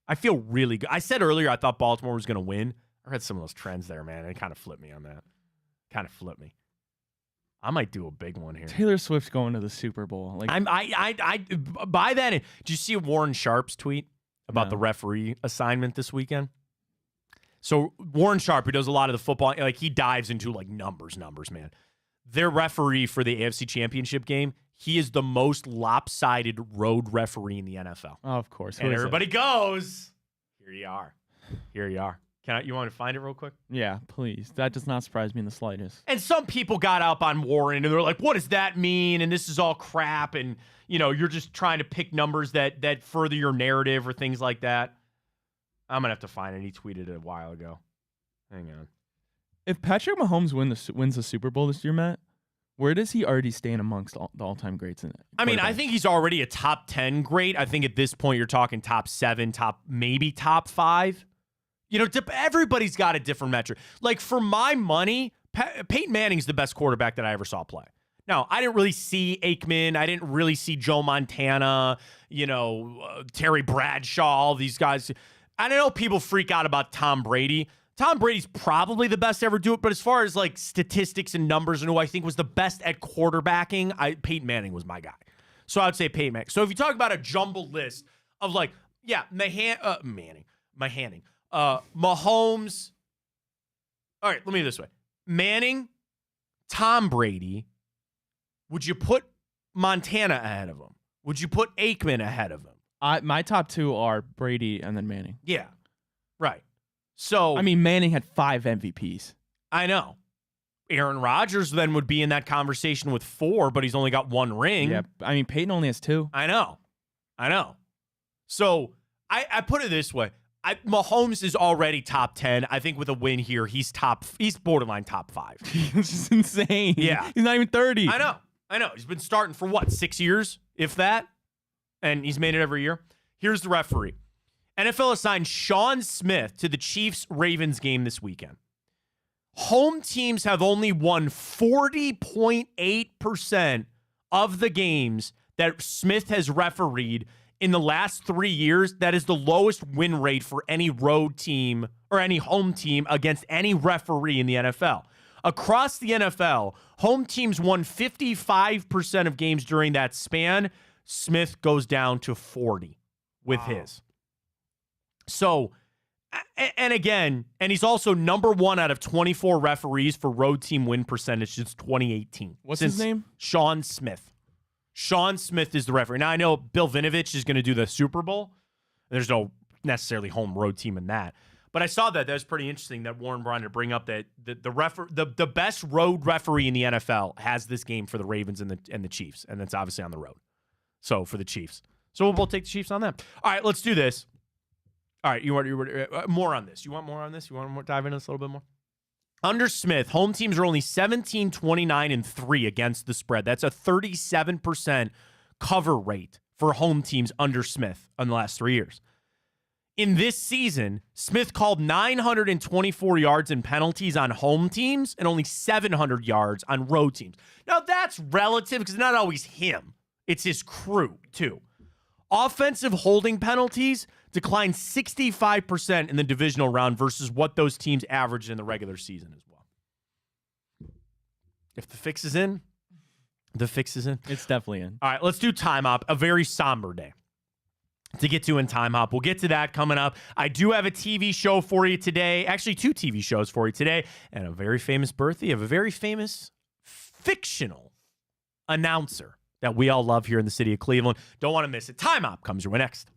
I feel really good. I said earlier I thought Baltimore was going to win. I read some of those trends there, man. It kind of flipped me on that. kind of flip me. I might do a big one here. Taylor Swift's going to the Super Bowl. Like, I by that. Did you see Warren Sharp's tweet about the referee assignment this weekend? So Warren Sharp, who does a lot of the football, like he dives into like numbers, man. Their referee for the AFC Championship game, he is the most lopsided road referee in the NFL. Oh, of course. And everybody goes, here you are. You want to find it real quick? Yeah, please. That does not surprise me in the slightest. And some people got up on Warren and they're like, what does that mean? And this is all crap. And, you're just trying to pick numbers that further your narrative or things like that. I'm going to have to find it. He tweeted it a while ago. Hang on. If Patrick Mahomes wins the Super Bowl this year, Matt, where does he already stand amongst the all-time greats in it? I mean, I think he's already a top 10 great. I think at this point you're talking top 7, maybe top 5. Everybody's got a different metric. Like, for my money, Peyton Manning's the best quarterback that I ever saw play. Now, I didn't really see Aikman. I didn't really see Joe Montana, Terry Bradshaw, all these guys. I know people freak out about Tom Brady. Tom Brady's probably the best to ever do it, but as far as like statistics and numbers and who I think was the best at quarterbacking, Peyton Manning was my guy. So I would say Peyton Manning. So if you talk about a jumbled list of like, Mahomes. All right, let me do it this way. Manning, Tom Brady. Would you put Montana ahead of him? Would you put Aikman ahead of him? My top 2 are Brady and then Manning. Yeah, right. So I mean, Manning had 5 MVPs. I know. Aaron Rodgers then would be in that conversation with 4, but he's only got 1 ring. Yeah, I mean, Peyton only has 2. I know. So I put it this way. Mahomes is already top 10. I think with a win here, he's borderline top 5. It's just insane. Yeah. He's not even 30. I know. He's been starting for 6 years, if that? And he's made it every year. Here's the referee. NFL assigned Sean Smith to the Chiefs-Ravens game this weekend. Home teams have only won 40.8% of the games that Smith has refereed in the last 3 years. That is the lowest win rate for any road team or any home team against any referee in the NFL. Across the NFL, home teams won 55% of games during that span. Smith goes down to 40 with his. So, and again, and he's also number 1 out of 24 referees for road team win percentage since 2018. What's his name? Sean Smith. Sean Smith is the referee. Now, I know Bill Vinovich is going to do the Super Bowl. There's no necessarily home road team in that. But I saw that. That was pretty interesting that Warren wanted to bring up that the best road referee in the NFL has this game for the Ravens and the Chiefs, and that's obviously on the road. So for the Chiefs. So we'll take the Chiefs on them. All right, let's do this. All right, you want more on this? You want more on this? You want to dive into this a little bit more? Under Smith, home teams are only 17, 29, and 3 against the spread. That's a 37% cover rate for home teams under Smith in the last 3 years. In this season, Smith called 924 yards in penalties on home teams and only 700 yards on road teams. Now, that's relative because it's not always him. It's his crew, too. Offensive holding penalties declined 65% in the divisional round versus what those teams averaged in the regular season as well. If the fix is in, the fix is in. It's definitely in. All right, let's do Time Hop, a very somber day to get to in Time Hop. We'll get to that coming up. I do have a TV show for you today. Actually, 2 TV shows for you today. And a very famous birthday of a very famous fictional announcer that we all love here in the city of Cleveland. Don't want to miss it. Time Hop comes your way next.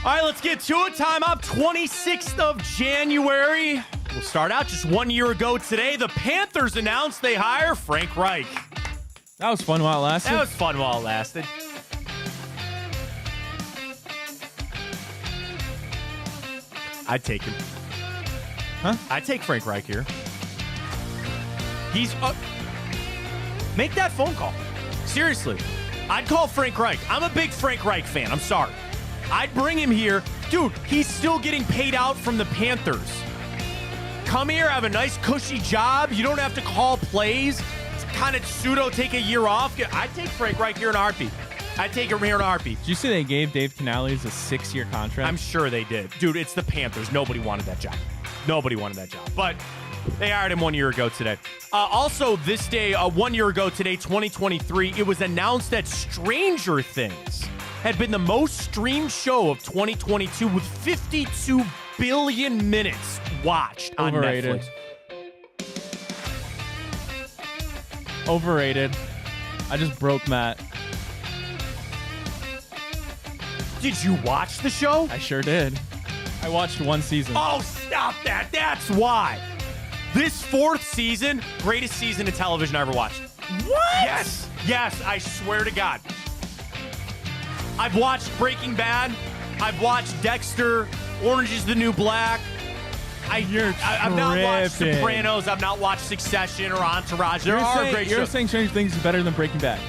All right, let's get to it. Time up, 26th of January. We'll start out just 1 year ago today. The Panthers announced they hire Frank Reich. That was fun while it lasted. That was fun while it lasted. I'd take him. Huh? I'd take Frank Reich here. He's make that phone call. Seriously. I'd call Frank Reich. I'm a big Frank Reich fan. I'm sorry. I'd bring him here. Dude, he's still getting paid out from the Panthers. Come here, have a nice cushy job. You don't have to call plays. It's kind of pseudo take a year off. I'd take Frank Reich here in a heartbeat. I'd take him here in a heartbeat. Did you see they gave Dave Canales a 6-year contract? I'm sure they did. Dude, it's the Panthers. Nobody wanted that job. Nobody wanted that job. But they hired him 1 year ago today. Also, this day, 1 year ago today, 2023, it was announced that Stranger Things had been the most streamed show of 2022 with 52 billion minutes watched on Overrated. Netflix. Overrated. I just broke Matt. Did you watch the show? I sure did. I watched one season. Oh, stop that. That's why. This 4th season, greatest season of television I ever watched. What? Yes. Yes, I swear to God. I've watched Breaking Bad. I've watched Dexter. Orange is the New Black. I've not watched tripping. Sopranos. I've not watched Succession or Entourage. There are great You're shows. saying Stranger Things is better than Breaking Bad.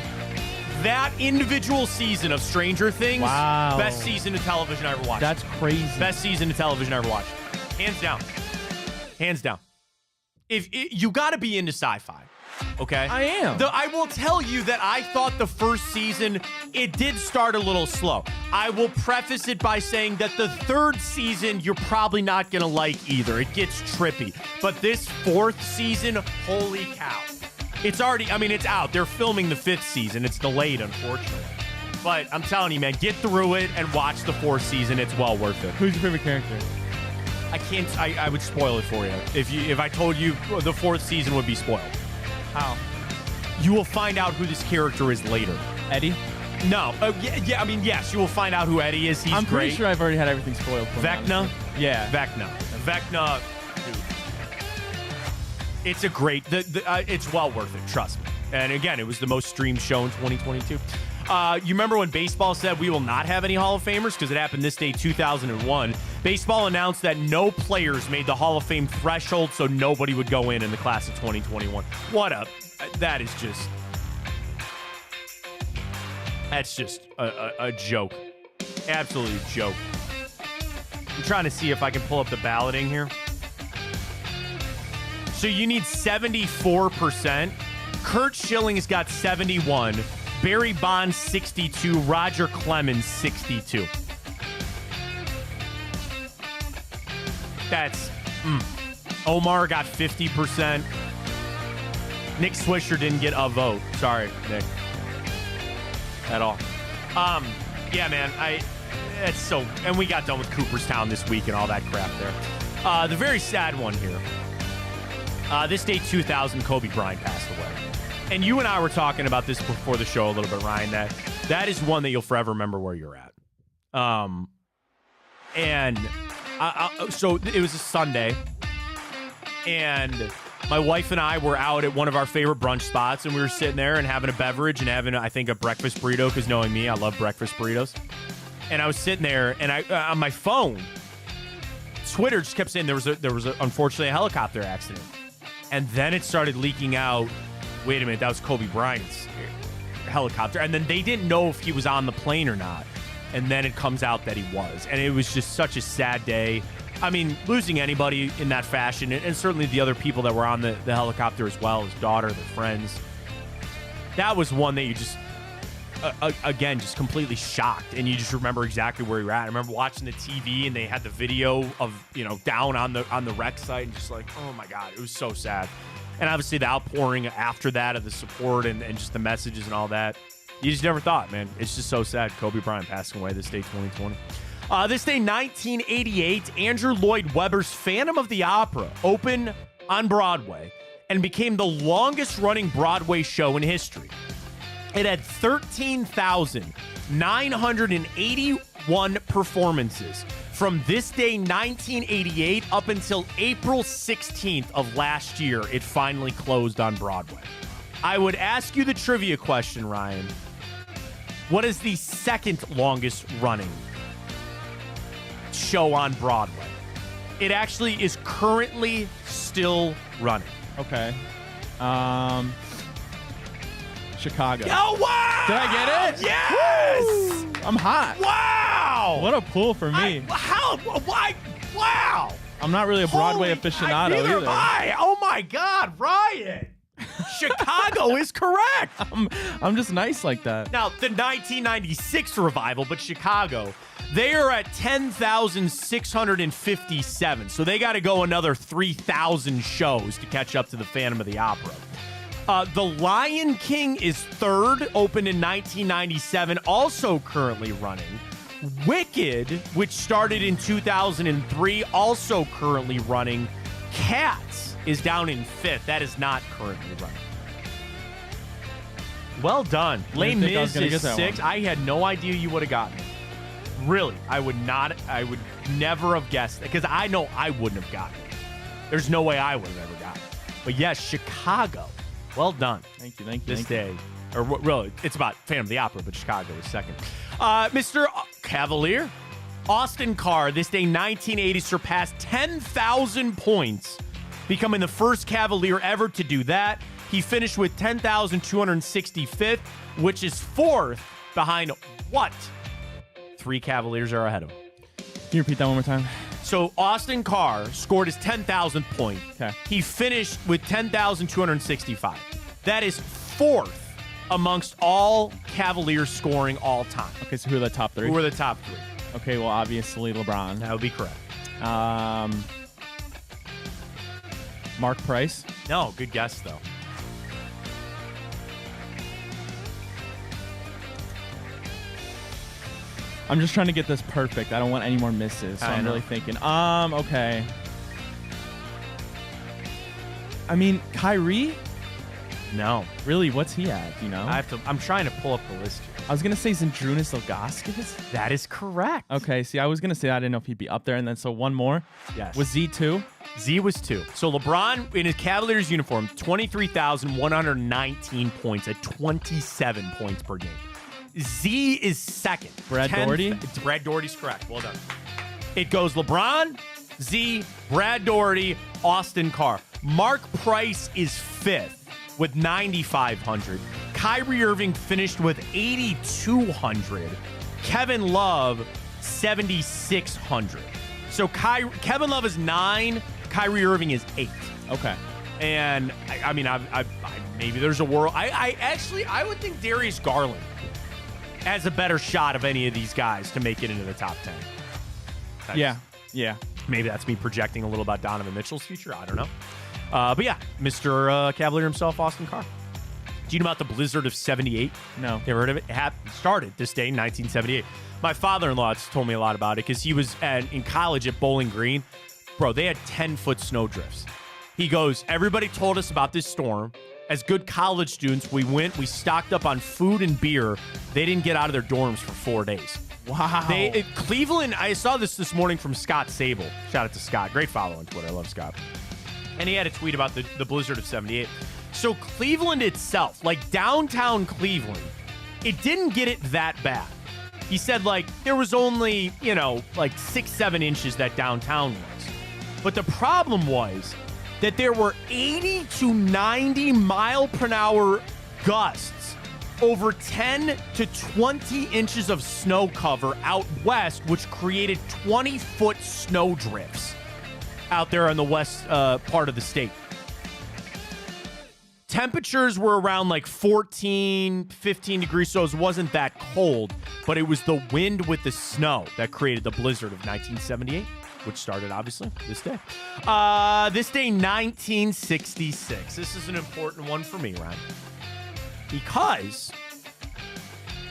That individual season of Stranger Things, Wow. best season of television I ever watched. That's crazy. Best season of television I ever watched. Hands down. Hands down. You got to be into sci-fi, okay? I am. I will tell you that I thought the first season, it did start a little slow. I will preface it by saying that the 3rd season, you're probably not going to like either. It gets trippy. But this 4th season, holy cow. It's already, it's out. They're filming the 5th season. It's delayed, unfortunately. But I'm telling you, man, get through it and watch the 4th season. It's well worth it. Who's your favorite character? I would spoil it for you. If I told you the 4th season would be spoiled. How? You will find out who this character is later. Eddie? No. Yes, you will find out who Eddie is. He's I'm great. pretty sure I've already had everything spoiled for me. Vecna? honestly. Yeah. Vecna, dude. It's a great, it's well worth it, trust me. And again, it was the most streamed show in 2022. You remember when baseball said we will not have any Hall of Famers? Because it happened this day, 2001. Baseball announced that no players made the Hall of Fame threshold, so nobody would go in the class of 2021. That is just, that's just a joke. Absolutely a joke. I'm trying to see if I can pull up the balloting here. So you need 74%. Kurt Schilling's got 71. Barry Bonds, 62. Roger Clemens, 62. That's... Omar got 50%. Nick Swisher didn't get a vote. Sorry, Nick. At all. Yeah, man. It's so... And we got done with Cooperstown this week and all that crap there. The very sad one here. This day, 2000, Kobe Bryant passed away. And you and I were talking about this before the show a little bit, Ryan, that is one that you'll forever remember where you're at. So it was a Sunday, and my wife and I were out at one of our favorite brunch spots, and we were sitting there and having a beverage and having, I think, a breakfast burrito, because knowing me, I love breakfast burritos. And I was sitting there, and I on my phone, Twitter just kept saying there was unfortunately a helicopter accident. And then it started leaking out, wait a minute, that was Kobe Bryant's helicopter. And then they didn't know if he was on the plane or not. And then it comes out that he was. And it was just such a sad day. I mean, losing anybody in that fashion, and certainly the other people that were on the helicopter as well, his daughter, their friends. That was one that you just, again, just completely shocked. And you just remember exactly where you're at. I remember watching the TV, and they had the video of, down on the rec site, and just like, oh my God, it was so sad. And obviously the outpouring after that of the support and just the messages and all that. You just never thought, man. It's just so sad. Kobe Bryant passing away this day, 2020. This day, 1988, Andrew Lloyd Webber's Phantom of the Opera opened on Broadway and became the longest-running Broadway show in history. It had 13,980 1 performances from this day 1988 up until April 16th of last year. It finally closed on Broadway. I would ask you the trivia question, Ryan. What is the second longest running show on Broadway? It actually is currently still running. Okay. Chicago. Oh, wow! Did I get it? Yes! Woo! I'm hot. Wow! What a pull for me. Why? Wow! I'm not really a Broadway Holy, aficionado neither either. am I. Oh, my God, Ryan. Chicago is correct. I'm just nice like that. Now, the 1996 revival, but Chicago, they are at 10,657. So they got to go another 3,000 shows to catch up to the Phantom of the Opera. The Lion King is third, opened in 1997, also currently running. Wicked, which started in 2003, also currently running. Cats is down in fifth. That is not currently running. Well done. Les Mis is sixth. I had no idea you would have gotten it. Really, I would never have guessed it because I know I wouldn't have gotten it. There's no way I would have ever gotten it. But yes, Chicago. Well done. Thank you. This day. Or really, it's about Phantom of the Opera, but Chicago is second. Mr. Cavalier, Austin Carr, this day 1980 surpassed 10,000 points, becoming the first Cavalier ever to do that. He finished with 10,265th, which is fourth behind what? 3 Cavaliers are ahead of him. Can you repeat that one more time? So Austin Carr scored his 10,000th point. Okay. He finished with 10,265. That is fourth amongst all Cavaliers scoring all time. Okay, so who are the top 3? Who are the top 3? Okay, well, obviously LeBron. That would be correct. Mark Price. No, good guess, though. I'm just trying to get this perfect. I don't want any more misses, so I'm really thinking. Okay. I mean, Kyrie? No. Really, what's he at, you know? I'm trying to pull up the list here. I was going to say Zydrunas Ilgauskas. That is correct. Okay, see, I was going to say I didn't know if he'd be up there, and then so one more. Yes. Was Z2? Z was 2. So LeBron, in his Cavaliers uniform, 23,119 points at 27 points per game. Z is second. Brad Daugherty? Brad Daugherty's correct. Well done. It goes LeBron, Z, Brad Daugherty, Austin Carr. Mark Price is fifth with 9,500. Kyrie Irving finished with 8,200. Kevin Love, 7,600. So Kevin Love is 9. Kyrie Irving is 8. Okay. And I mean, maybe there's a world. I would think Darius Garland has a better shot of any of these guys to make it into the top 10. Yeah. Maybe that's me projecting a little about Donovan Mitchell's future. I don't know. But yeah, Mr. Cavalier himself, Austin Carr. Do you know about the blizzard of 78? No. You ever heard of it? It started this day in 1978. My father-in-law told me a lot about it because he was in college at Bowling Green. Bro, they had 10-foot snow drifts. He goes, everybody told us about this storm. As good college students, we went, we stocked up on food and beer. They didn't get out of their dorms for 4 days. Wow. Cleveland, I saw this morning from Scott Sable. Shout out to Scott. Great follow on Twitter. I love Scott. And he had a tweet about the blizzard of 78. So Cleveland itself, like downtown Cleveland, it didn't get it that bad. He said, like, there was only, 6-7 inches that downtown was. But the problem was that there were 80 to 90 mile per hour gusts, over 10 to 20 inches of snow cover out west, which created 20-foot snow drifts out there on the west part of the state. Temperatures were around like 14, 15 degrees, so it wasn't that cold, but it was the wind with the snow that created the blizzard of 1978, which started, obviously, this day. This day, 1966. This is an important one for me, Ryan, because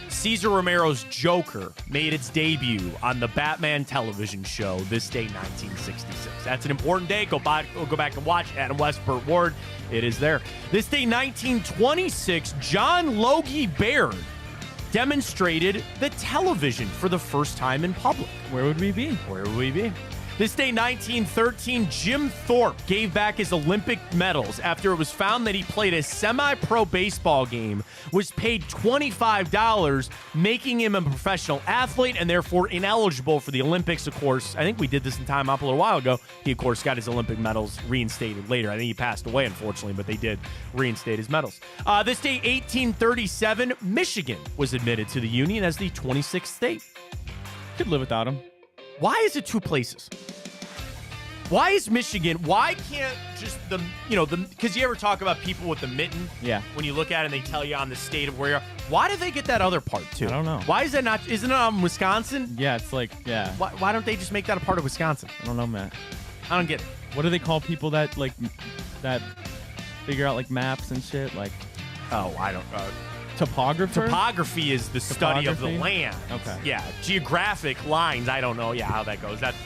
Cesar Romero's Joker made its debut on the Batman television show this day, 1966. That's an important day. Go back and watch Adam West, Burt Ward. It is there. This day, 1926, John Logie Baird demonstrated the television for the first time in public. Where would we be? Where would we be? This day, 1913, Jim Thorpe gave back his Olympic medals after it was found that he played a semi-pro baseball game, was paid $25, making him a professional athlete and therefore ineligible for the Olympics, of course. I think we did this in time up a little while ago. He, of course, got his Olympic medals reinstated later. I think he passed away, unfortunately, but they did reinstate his medals. This day, 1837, Michigan was admitted to the Union as the 26th state. Could live without him. Why is it two places? Why is Michigan? Why can't just because you ever talk about people with the mitten? Yeah. When you look at it and they tell you on the state of where you are, why do they get that other part too? I don't know. Why is that not? Isn't it Wisconsin? Yeah, it's like, yeah. Why don't they just make that a part of Wisconsin? I don't know, Matt. I don't get it. What do they call people that that figure out like maps and shit? Like, Oh, I don't. topographer? Topography is the study of the Topography? land. Okay. Yeah. Geographic lines. I don't know. Yeah, how that goes. That's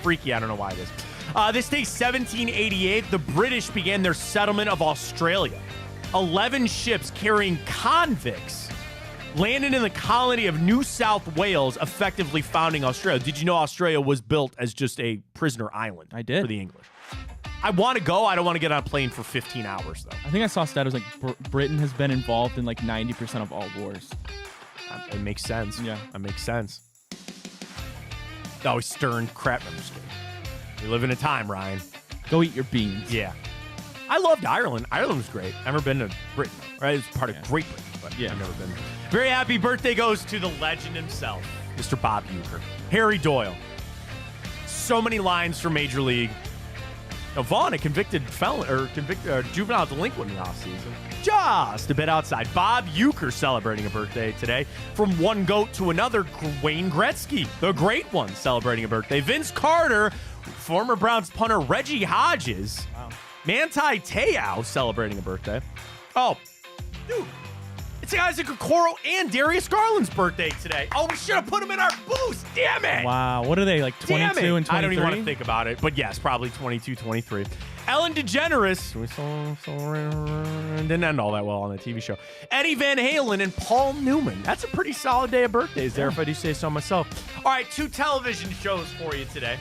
freaky. I don't know why it is. This day, 1788, the British began their settlement of Australia. 11 ships carrying convicts landed in the colony of New South Wales, effectively founding Australia. Did you know Australia was built as just a prisoner island? I did. For the English. I want to go. I don't want to get on a plane for 15 hours, though. I think I saw stat. It was like Britain has been involved in like 90% of all wars. It makes sense. Yeah. That makes sense. Oh, stern crap. I'm just kidding. We live in a time, Ryan. Go eat your beans. Yeah. I loved Ireland. Ireland was great. I've never been to Britain, though, right? It's part of Great Britain, but I've never been there. Very happy birthday goes to the legend himself, Mr. Bob Uecker. Harry Doyle. So many lines from Major League. Now, Vaughn, a convicted felon or juvenile delinquent in the offseason. Just a bit outside. Bob Uecker celebrating a birthday today. From one GOAT to another, Wayne Gretzky, the great one, celebrating a birthday. Vince Carter, former Browns punter Reggie Hodges. Wow. Manti Te'o celebrating a birthday. Oh, dude. It's Isaac Okoro and Darius Garland's birthday today. Oh, we should have put him in our boost. Damn it. Wow. What are they, like 22 and 23? I don't even want to think about it. But yes, probably 22, 23. Ellen DeGeneres. Didn't end all that well on the TV show. Eddie Van Halen and Paul Newman. That's a pretty solid day of birthdays there, if I do say so myself. All right, 2 television shows for you today.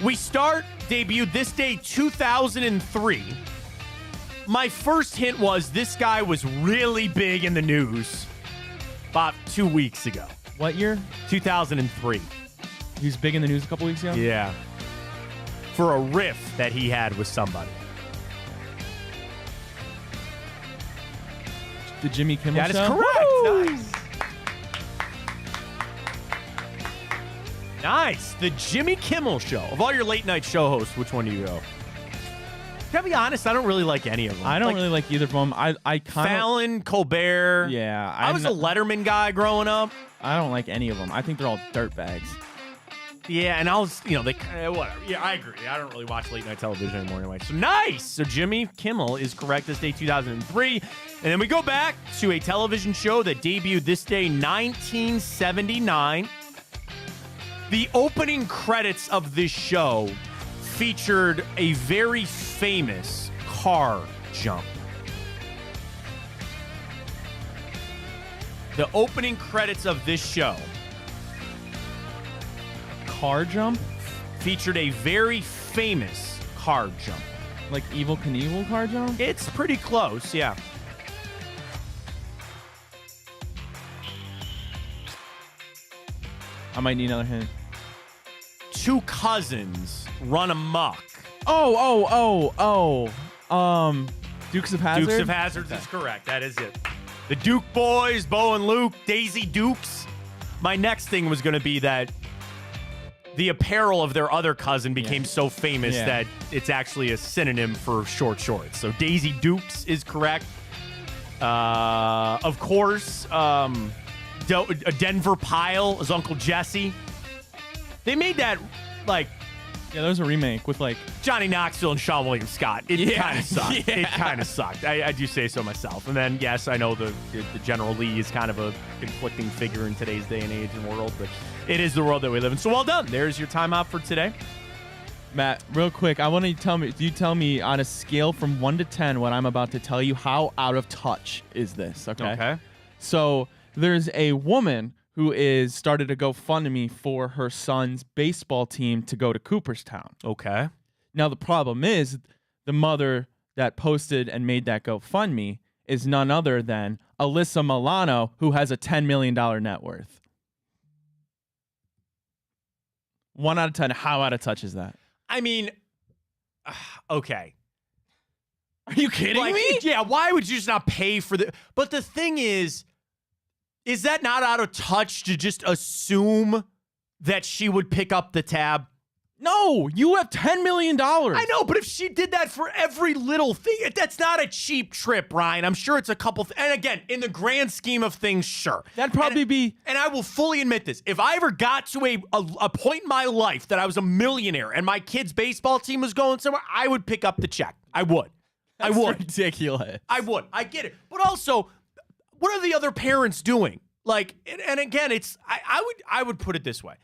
We debuted this day, 2003. My first hint was this guy was really big in the news about 2 weeks ago. What year? 2003. He was big in the news a couple weeks ago? Yeah. For a riff that he had with somebody. The Jimmy Kimmel That Show? is correct. Woo! Nice. Nice. The Jimmy Kimmel Show. Of all your late night show hosts, which one do you go? Can I be honest? I don't really like any of them. I don't really like either of them. I kind of... Fallon, Colbert. Yeah. I was a Letterman guy growing up. I don't like any of them. I think they're all dirtbags. Yeah, and I was, they whatever. Yeah, I agree. I don't really watch late night television anymore anyway. So nice. So Jimmy Kimmel is correct this day, 2003. And then we go back to a television show that debuted this day, 1979. The opening credits of this show featured a very famous car jump. The opening credits of this show Car jump? featured a very famous car jump. Like Evel Knievel car jump? It's pretty close, yeah. I might need another hint. 2 cousins run amok. Dukes of Hazzard? Dukes of Hazzard is correct. That is it. The Duke boys, Bo and Luke, Daisy Dukes. My next thing was going to be that the apparel of their other cousin became so famous that it's actually a synonym for short shorts. So Daisy Dukes is correct. Of course, Denver Pyle is Uncle Jesse. They made that, like... Yeah, there was a remake with, like... Johnny Knoxville and Sean William Scott. It kind of sucked. Yeah. It kind of sucked. I do say so myself. And then, yes, I know the General Lee is kind of a conflicting figure in today's day and age and world, but it is the world that we live in. So well done. There's your timeout for today. Matt, real quick, I want you to tell me on a scale from 1 to 10 what I'm about to tell you, how out of touch is this, okay? Okay. So There's a woman who is started a GoFundMe for her son's baseball team to go to Cooperstown. Okay. Now, the problem is the mother that posted and made that GoFundMe is none other than Alyssa Milano, who has a $10 million net worth. 1 out of 10. How out of touch is that? I mean, okay. Are you kidding me? Yeah, why would you just not pay for the... But the thing is that not out of touch to just assume that she would pick up the tab? No, you have $10 million. I know, but if she did that for every little thing, that's not a cheap trip, Ryan. I'm sure it's a couple... and again, in the grand scheme of things, sure. That'd probably be... And I will fully admit this. If I ever got to a point in my life that I was a millionaire and my kid's baseball team was going somewhere, I would pick up the check. I would. That's I would. ridiculous. I would. I get it. But also, what are the other parents doing? Like, and again, it's I would put it this way.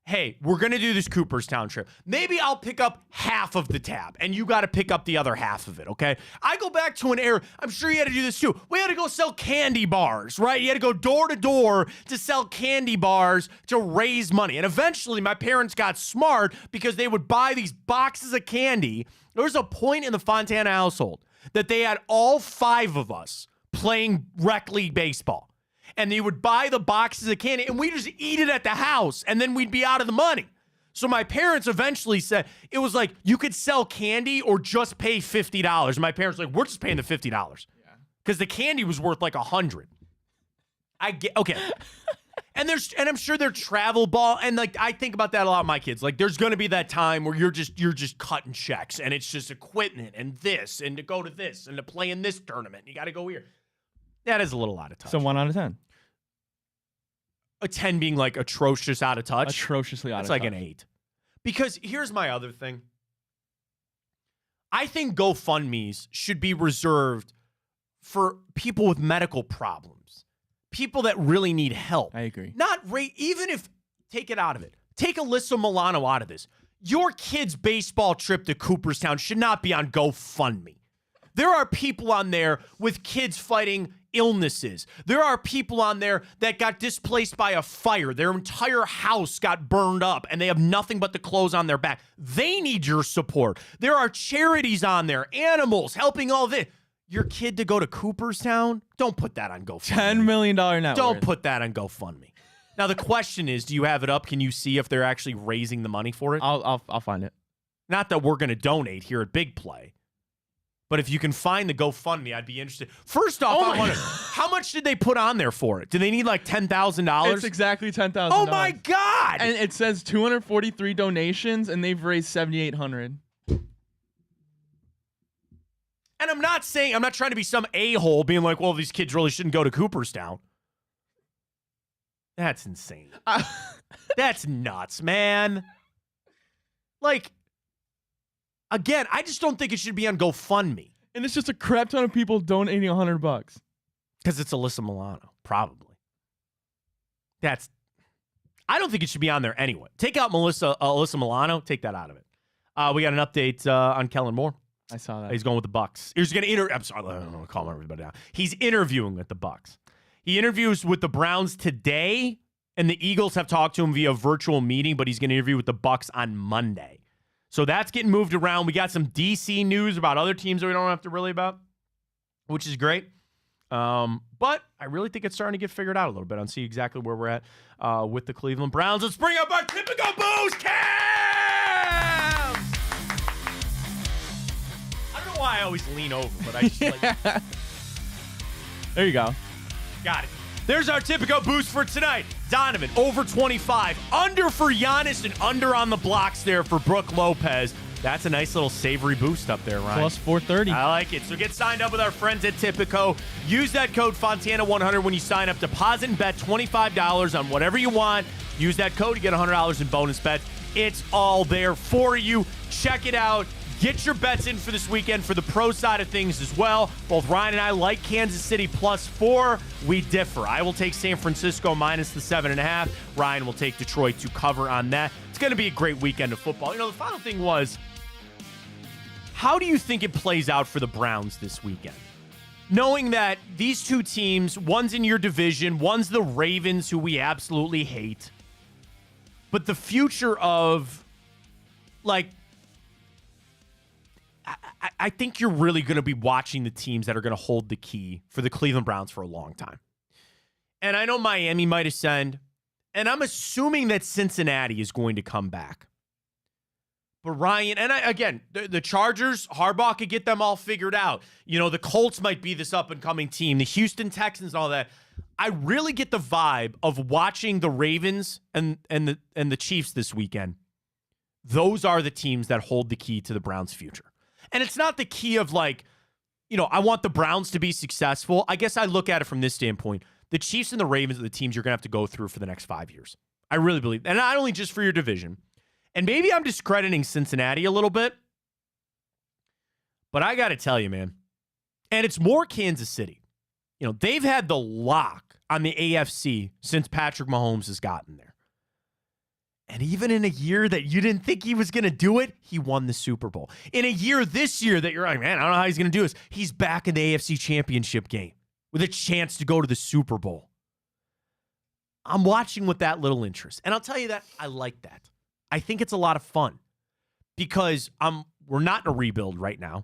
Hey, we're going to do this Cooperstown trip. Maybe I'll pick up half of the tab, and you got to pick up the other half of it, okay? I go back to an era, I'm sure you had to do this too. We had to go sell candy bars, right? You had to go door to door to sell candy bars to raise money. And eventually, my parents got smart because they would buy these boxes of candy. There was a point in the Fontana household that they had all 5 of us playing rec league baseball. And they would buy the boxes of candy, and we'd just eat it at the house, and then we'd be out of the money. So my parents eventually said, it was like, you could sell candy or just pay $50. And my parents were like, we're just paying the $50. Because the candy was worth like $100. I get, okay. And I'm sure they're travel ball, and like I think about that a lot with my kids. Like there's gonna be that time where you're just cutting checks, and it's just equipment and this, and to go to this, and to play in this tournament. You gotta go here. That is a little out of touch. So 1 out of 10. A 10 being like atrocious out of touch. Atrociously out of touch. It's like an 8. Because here's my other thing. I think GoFundMes should be reserved for people with medical problems. People that really need help. I agree. Even if, take it out of it. Take Alyssa Milano out of this. Your kid's baseball trip to Cooperstown should not be on GoFundMe. There are people on there with kids fighting illnesses. There are people on there that got displaced by a fire. Their entire house got burned up and they have nothing but the clothes on their back. They need your support. There are charities on there, animals, helping all this. Your kid to go to Cooperstown? Don't put that on GoFundMe. $10 million net Don't worth. put that on GoFundMe. Now the question is, do you have it up? Can you see if they're actually raising the money for it? I'll find it. Not that we're going to donate here at Big Play. But if you can find the GoFundMe, I'd be interested. First off, I wonder, how much did they put on there for it? Do they need like $10,000? It's exactly $10,000. Oh my God! And it says 243 donations, and they've raised $7,800. And I'm not trying to be some a-hole being like, well, these kids really shouldn't go to Cooperstown. That's insane. That's nuts, man. Like, again, I just don't think it should be on GoFundMe. And it's just a crap ton of people donating $100. Because it's Alyssa Milano, probably. I don't think it should be on there anyway. Take out Alyssa Milano, take that out of it. We got an update on Kellen Moore. I saw that. He's going with the Bucks. He's going to I'm sorry, I don't want to calm everybody down. He's interviewing with the Bucks. He interviews with the Browns today, and the Eagles have talked to him via virtual meeting, but he's going to interview with the Bucks on Monday. So that's getting moved around. We got some DC news about other teams that we don't have to really about, which is great. But I really think it's starting to get figured out a little bit. I'll see exactly where we're at with the Cleveland Browns. Let's bring up our typical booze cam! I don't know why I always lean over, but I just like... There you go. Got it. There's our typical boost for tonight. Donovan, over 25. Under for Giannis and under on the blocks there for Brooke Lopez. That's a nice little savory boost up there, Ryan. Plus 430. I like it. So get signed up with our friends at Tipico. Use that code Fontana100 when you sign up. Deposit and bet $25 on whatever you want. Use that code. You get $100 in bonus bets. It's all there for you. Check it out. Get your bets in for this weekend for the pro side of things as well. Both Ryan and I like Kansas City +4. We differ. I will take San Francisco minus the 7.5. Ryan will take Detroit to cover on that. It's going to be a great weekend of football. You know, the final thing was, how do you think it plays out for the Browns this weekend? knowing that these two teams, one's in your division, one's the Ravens, who we absolutely hate. But the future of, like, I think you're really going to be watching the teams that are going to hold the key for the Cleveland Browns for a long time. And I know Miami might ascend, and I'm assuming that Cincinnati is going to come back. But Ryan, and again, the Chargers, Harbaugh could get them all figured out. You know, the Colts might be this up-and-coming team. The Houston Texans and all that. I really get the vibe of watching the Ravens and the Chiefs this weekend. Those are the teams that hold the key to the Browns' future. And it's not the key of, like, you know, I want the Browns to be successful. I guess I look at it from this standpoint. The Chiefs and the Ravens are the teams you're going to have to go through for the next 5 years. I really believe. And not only just for your division. And maybe I'm discrediting Cincinnati a little bit. But I got to tell you, man. And it's more Kansas City. You know, they've had the lock on the AFC since Patrick Mahomes has gotten there. And even in a year that you didn't think he was going to do it, he won the Super Bowl. In a year this year that you're like, man, I don't know how he's going to do this. He's back in the AFC Championship game with a chance to go to the Super Bowl. I'm watching with that little interest. And I'll tell you that I like that. I think it's a lot of fun because we're not in a rebuild right now.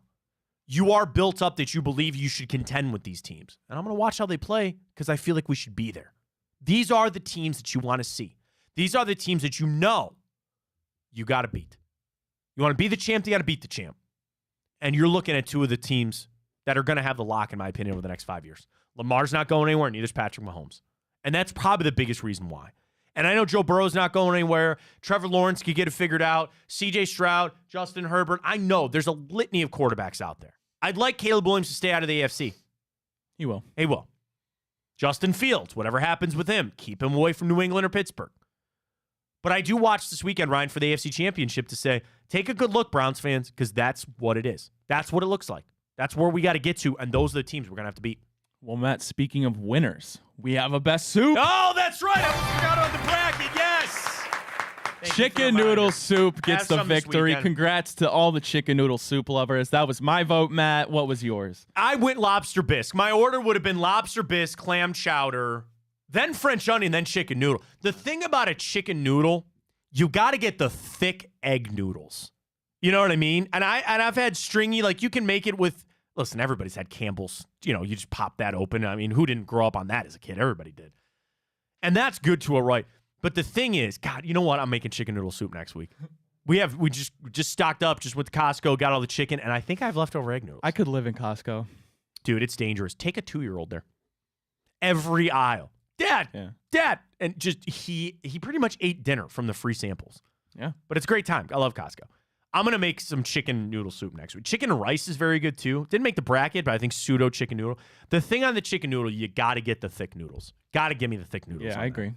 You are built up that you believe you should contend with these teams. And I'm going to watch how they play because I feel like we should be there. These are the teams that you want to see. These are the teams that you know you got to beat. You want to be the champ, you got to beat the champ. And you're looking at two of the teams that are going to have the lock, in my opinion, over the next 5 years. Lamar's not going anywhere, neither is Patrick Mahomes. And that's probably the biggest reason why. And I know Joe Burrow's not going anywhere. Trevor Lawrence could get it figured out. C.J. Stroud, Justin Herbert. I know there's a litany of quarterbacks out there. I'd like Caleb Williams to stay out of the AFC. He will. He will. Justin Fields, whatever happens with him, keep him away from New England or Pittsburgh. But I do watch this weekend, Ryan, for the AFC Championship to say, take a good look, Browns fans, because that's what it is. That's what it looks like. That's where we got to get to, and those are the teams we're going to have to beat. Well, Matt, speaking of winners, we have a best soup. Oh, that's right. I forgot on the bracket. Yes. Chicken noodle soup gets the victory. Congrats to all the chicken noodle soup lovers. That was my vote, Matt. What was yours? I went lobster bisque. My order would have been lobster bisque, clam chowder, then French onion, then chicken noodle. The thing about a chicken noodle, you got to get the thick egg noodles. You know what I mean? And I've had stringy, like you can make it with, listen, everybody's had Campbell's. You know, you just pop that open. I mean, who didn't grow up on that as a kid? Everybody did. And that's good to a right. But the thing is, God, you know what? I'm making chicken noodle soup next week. We just stocked up, just went to Costco, got all the chicken, and I think I have leftover egg noodles. I could live in Costco. Dude, it's dangerous. Take a 2-year-old there. Every aisle. Dad. And just he pretty much ate dinner from the free samples. Yeah. But it's a great time. I love Costco. I'm going to make some chicken noodle soup next week. Chicken and rice is very good too. Didn't make the bracket, but I think pseudo chicken noodle. The thing on the chicken noodle, you got to get the thick noodles. Got to give me the thick noodles. Yeah, I agree.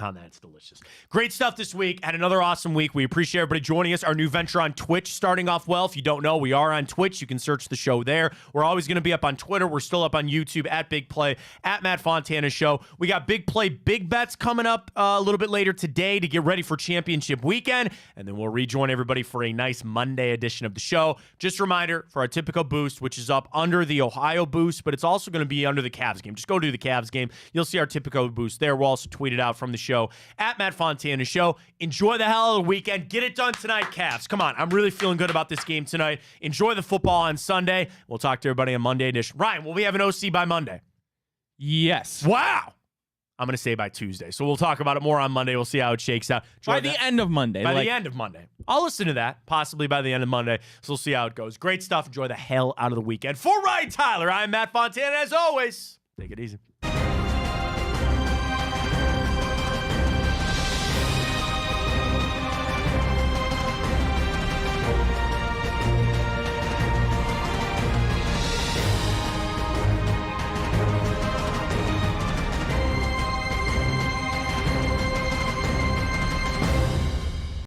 Oh, that's delicious. Great stuff this week. Had another awesome week. We appreciate everybody joining us. Our new venture on Twitch starting off well. If you don't know, we are on Twitch. You can search the show there. We're always going to be up on Twitter. We're still up on YouTube at Big Play, at Matt Fontana Show. We got Big Play, Big Bets coming up a little bit later today to get ready for championship weekend. And then we'll rejoin everybody for a nice Monday edition of the show. Just a reminder for our typical boost, which is up under the Ohio boost, but it's also going to be under the Cavs game. Just go to the Cavs game. You'll see our typical boost there. We'll also tweet it out from the show at Matt Fontana Show. Enjoy the hell of the weekend. Get it done tonight, Cavs. Come on. I'm really feeling good about this game tonight. Enjoy the football on Sunday. We'll talk to everybody on Monday edition. Ryan, will we have an OC by Monday? Yes. Wow. I'm going to say by Tuesday. So we'll talk about it more on Monday. We'll see how it shakes out. By the end of Monday. By the end of Monday. I'll listen to that, possibly by the end of Monday. So we'll see how it goes. Great stuff. Enjoy the hell out of the weekend. For Ryan Tyler, I'm Matt Fontana. As always, take it easy.